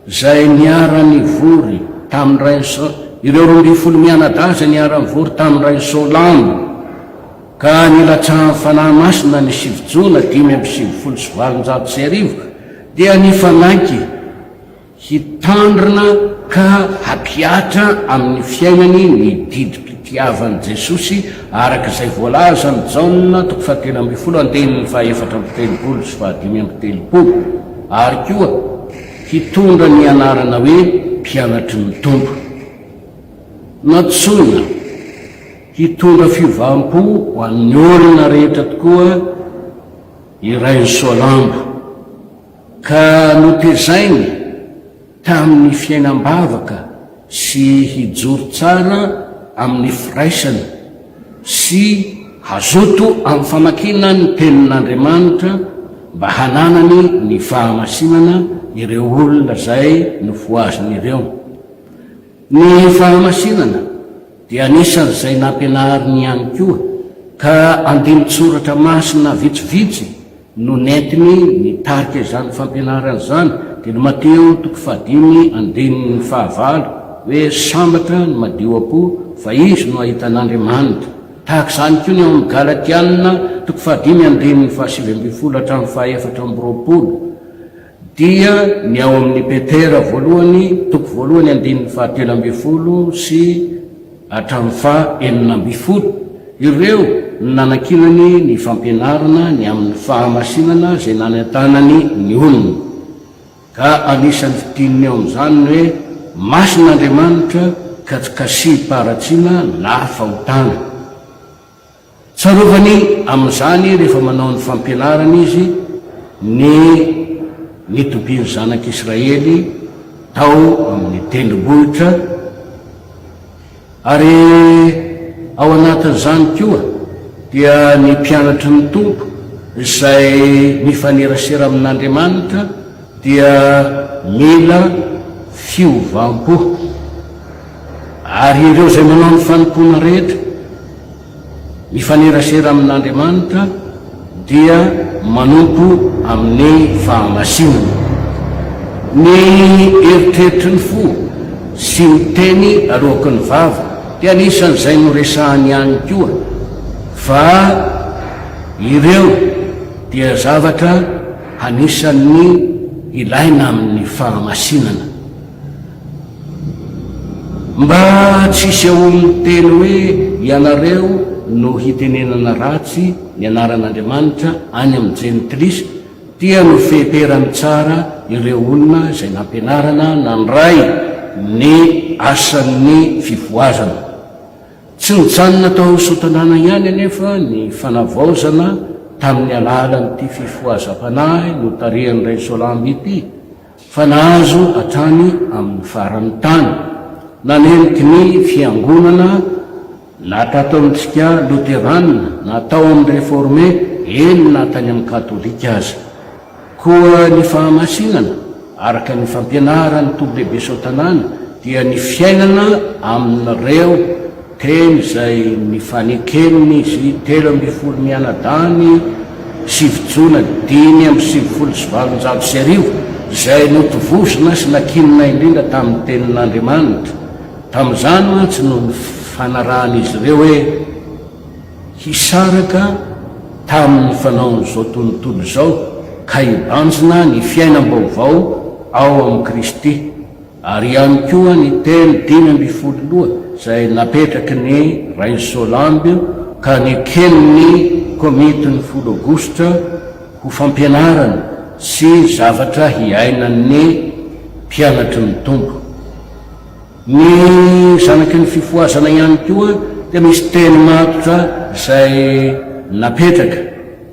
zay niara-ny vory tamin'ny rain'Saolambo, ireo 12 mianadahy zay niara-ny vory tamin'ny rain'Saolambo ka nilatsahan'ny fanahy masina ny 7 Jona 570 dia nifanaiky hitandrina ka hapiatra amin'ny fiainany ny didi-pitiavan'i Jesosy arak'izay voalaza amin'ny Jaona 13:4-5:30. Ary koa hitondra ny anarana hoe mpianatry ny tompo. Natsoina hitondra fiovam-po ho an'ny olona rehetra tokoa irain'ny Saolambo, ka notezainy tamin'ny fiainam-bavaka sy hijoro tsara amin'ny firaisana sy hazoto amin'ny famakiana ny tenin'Andriamanitra mba hananany ny fahamasinana ireo olona zay nofoaziny ireo. Ny fahamasinana dia anisan'izay nampianariny ihany koa, ka andinitsoratra masina vitsivitsy no nentiny nitarika izany fampianarana zany. Dia ny Mateo 5:5 hoe sambatra ny madio apo fa izy no ahitan'Andriamanitra. Tahaka izany koa ny ao amin'ny Galatianina 5:7-14 dia ny ao amin'ny Petera 1:13 sy 9. Ireo nanankinany ny fampianarana ny amin'ny fahamasinana zay nanentanany ny olona, ka anisan'ny fitininy ao amin'izany hoe masin'Andriamanitra ka tsy kasy-paratsiana na fahotana. Tsarovany amin'izany rehefa manao ny fampianarana izy ny nitobiany zanak'Israely tao amin'ny tendrombohitra. Ary ao anatin'izany koa dia ny mpianatry ny tompo izay mifanerasera amin'Andriamanitra dia mila fiovam-po. Ary ireo zay manao ny fanompoana rehetra mifanerasera amin'Andriamanitra dia manompo amin'ny fahamasinana. Ny eritreritry ny fo sy ny teny aroky ny vava dia anisan'izay noresahany ihany koa fa ireo dia zavatra anisan'ny ilaina amin'ny fahamasinana. Mba tsisy olo teny hoe ianareo no hitenenana ratsy ny anaran'Andriamanitra any amin'ny jenitrisa dia no feperany tsara ireo olona izay nampianarana nandray ny asan'ny fifoazana. Tsy nijanona tao sotanana ihany anefa ny fanavaozana tamin'ny alalan'ity fifoazam-panahy no tarihan'iray Solamby ity, fa nahazo hatrany amin'ny faran'ny tany. Naneniky ny fiangonana natato amintsika Luteranina, natao amin'ny réformé, eny na tany amin'ny katolika azy. Koa ny fahamasinana araka ny fampianarany toby-lehibe sotanana dia ny fiainana amin'ireo teny izay nifanekeniny izy 3 mianadany 7 jona 579 izay notovozona sy nakinina indrindra tamin'ny tenin'Andriamanitra. Tamin'izany mantsy no fanarahan'izy ireo hoe hisaraka tamin'ny fanaon'izao tontolo izao ka hibanjina ny fiainam-baovao ao amin'ny Kristy. Ary ihany koa ny teny 500 izay napetraky ny Ray Solamby ka nekeniny komitiny 10 Aogositra ho fampianarana sy zavatra hiainan'ny mpianatry ny tompo. Ny zanaky ny fifoazana ihany koa dia misy teny matotra izay napetraka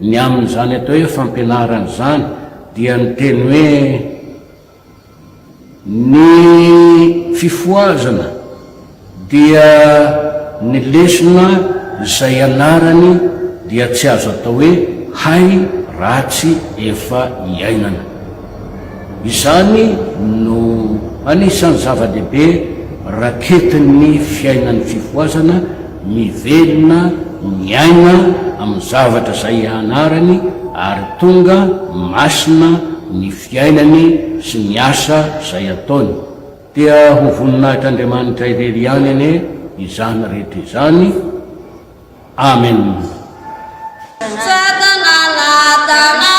ny amin'izany atao hoe fampianarana zany, dia ny teny hoe ny fifoazana dia ny lesona izay anarany dia tsy azo atao hoe hay ratsy efa iainana. Izany no anisan'ny zava-dehibe raketin'ny fiainan'ny fifoazana, mivelona miaina amin'ny zavatra izay ianarany ary tonga masina ny fiainany sy ny asa izay ataony. Dia ho voninahitran'Andriamanitra irery ihany ane izany rehetra izany. Amen. Satanana